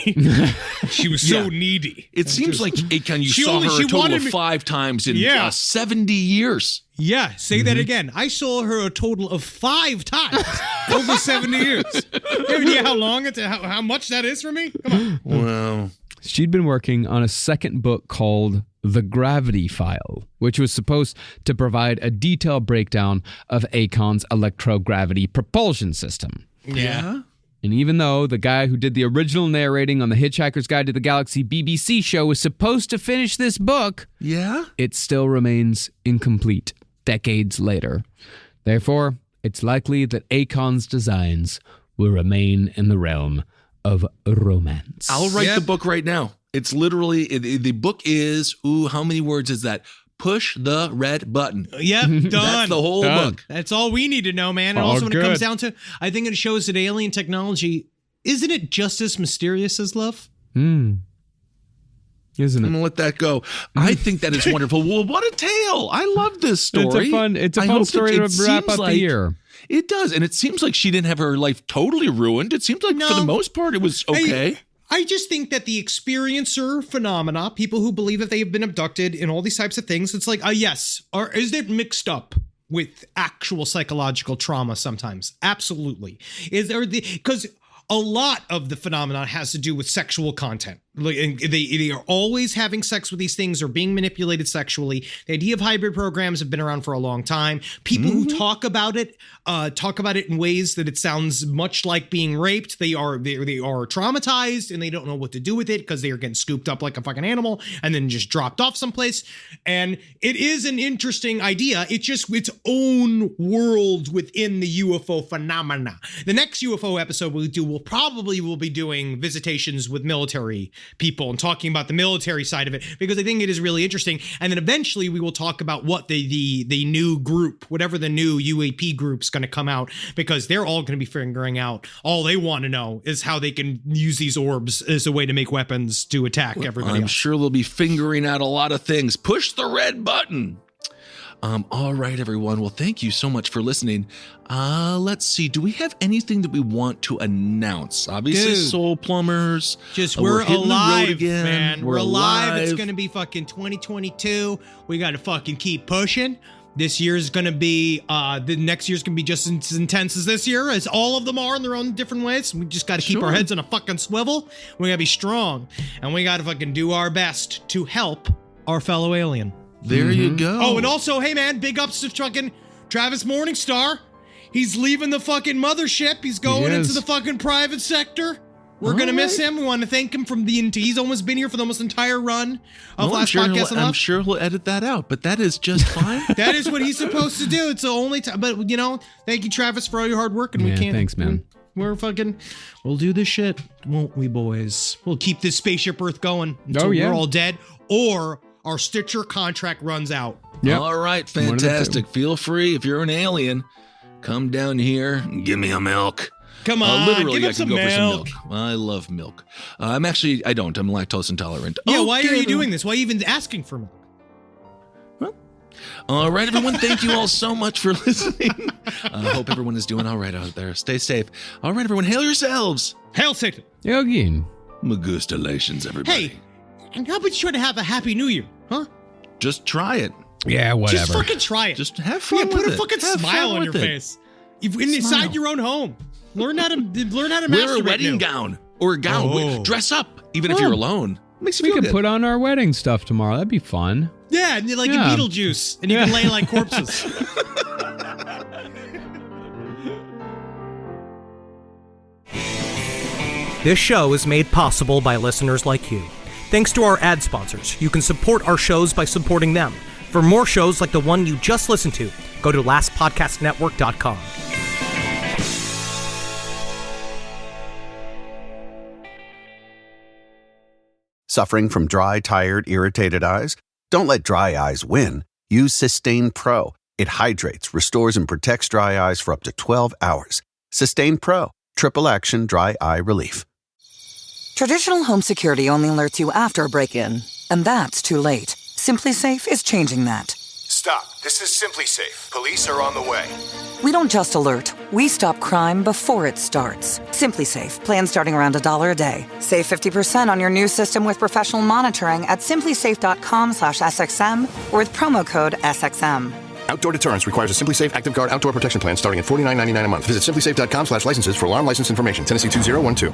She was so needy. It seems like Akon, you saw her a total of 5 times in 70 years. Yeah, say that again. I saw her a total of 5 times over 70 years. You idea how much that is for me? Come on. Well, she'd been working on a second book called The Gravity File, which was supposed to provide a detailed breakdown of Akon's electrogravity propulsion system. Yeah. And even though the guy who did the original narrating on the Hitchhiker's Guide to the Galaxy BBC show was supposed to finish this book, it still remains incomplete decades later. Therefore, it's likely that Akon's designs will remain in the realm of romance. I'll write the book right now. It's literally, the book is, how many words is that? Push the red button. Yep, done. That's the whole book. That's all we need to know, man. And All also when it comes good. down to, I think it shows that alien technology, isn't it just as mysterious as love? Isn't I'm it? gonna let that go. I think that is wonderful. Well, what a tale! I love this story. It's a I fun hope story it to wrap seems up like the year. It does, and it seems like she didn't have her life totally ruined. It seems like for the most part it was okay. I just think that the experiencer phenomena, people who believe that they have been abducted and all these types of things, it's like, yes, or is it mixed up with actual psychological trauma sometimes? Absolutely. Is there because a lot of the phenomenon has to do with sexual content. Like, and they are always having sex with these things or being manipulated sexually. The idea of hybrid programs have been around for a long time. People who talk about it in ways that it sounds much like being raped. They are traumatized and they don't know what to do with it because they are getting scooped up like a fucking animal and then just dropped off someplace. And it is an interesting idea. It's just its own world within the UFO phenomena. The next UFO episode we'll be doing visitations with military people and talking about the military side of it, because I think it is really interesting. And then eventually we will talk about what the new group, whatever the new UAP group's going to come out, because they're all going to be figuring out, all they want to know is how they can use these orbs as a way to make weapons to attack everybody else. Sure they'll be figuring out a lot of things. Push the red button. All right, everyone. Well, thank you so much for listening. Let's see. Do we have anything that we want to announce? Obviously, Dude, Soul Plumbers. We're hitting the road alive, again. man. We're alive. It's going to be fucking 2022. We got to fucking keep pushing. This year's going to be, the next year's going to be just as intense as this year, as all of them are in their own different ways. We just got to keep our heads on a fucking swivel. We got to be strong. And we got to fucking do our best to help our fellow alien. There you go. Oh, and also, hey man, big ups to fucking Travis Morningstar. He's leaving the fucking mothership. He's going into the fucking private sector. We're going to miss him. We want to thank him he's almost been here for the almost entire run of Last Podcast. I'm sure he'll edit that out, but that is just fine. That is what he's supposed to do. It's the only time. But, thank you, Travis, for all your hard work. And we can't. Thanks, man. We'll do this shit, won't we, boys? We'll keep this spaceship Earth going until Oh, yeah. we're all dead, or our Stitcher contract runs out. Yep. All right, fantastic. Feel free, if you're an alien, come down here and give me a milk. Come on, literally, give I us can some go for milk. some milk. I love milk. I don't. I'm lactose intolerant. Yeah, why are Okay, you doing this? Why are you even asking for milk? All right, everyone. Thank you all so much for listening. I hope everyone is doing all right out there. Stay safe. All right, everyone. Hail yourselves. Hail Satan. Again. Magustalations, everybody. Hey, and how about you try to have a happy new year, huh? Just try it. Yeah, whatever. Just fucking try it. Just have fun with put it. a fucking Have smile fun on your with it. face. Inside your own home. Learn how to masturbate. Wear a wedding gown or a gown. Oh. Dress up, even if you're alone. Makes you We feel could good. put on our wedding stuff tomorrow. That'd be fun. Yeah, like in Beetlejuice, and you can lay like corpses. This show is made possible by listeners like you. Thanks to our ad sponsors, you can support our shows by supporting them. For more shows like the one you just listened to, go to lastpodcastnetwork.com. Suffering from dry, tired, irritated eyes? Don't let dry eyes win. Use Sustain Pro. It hydrates, restores, and protects dry eyes for up to 12 hours. Sustain Pro. Triple action dry eye relief. Traditional home security only alerts you after a break-in, and that's too late. Simply Safe is changing that. Stop. This is Simply Safe. Police are on the way. We don't just alert, we stop crime before it starts. Simply Safe, plan starting around $1 a day. Save 50% on your new system with professional monitoring at simplysafe.com/SXM or with promo code SXM. Outdoor deterrence requires a Simply Safe Active Guard outdoor protection plan starting at $49.99 a month. Visit simplysafe.com/licenses for alarm license information. Tennessee 2012.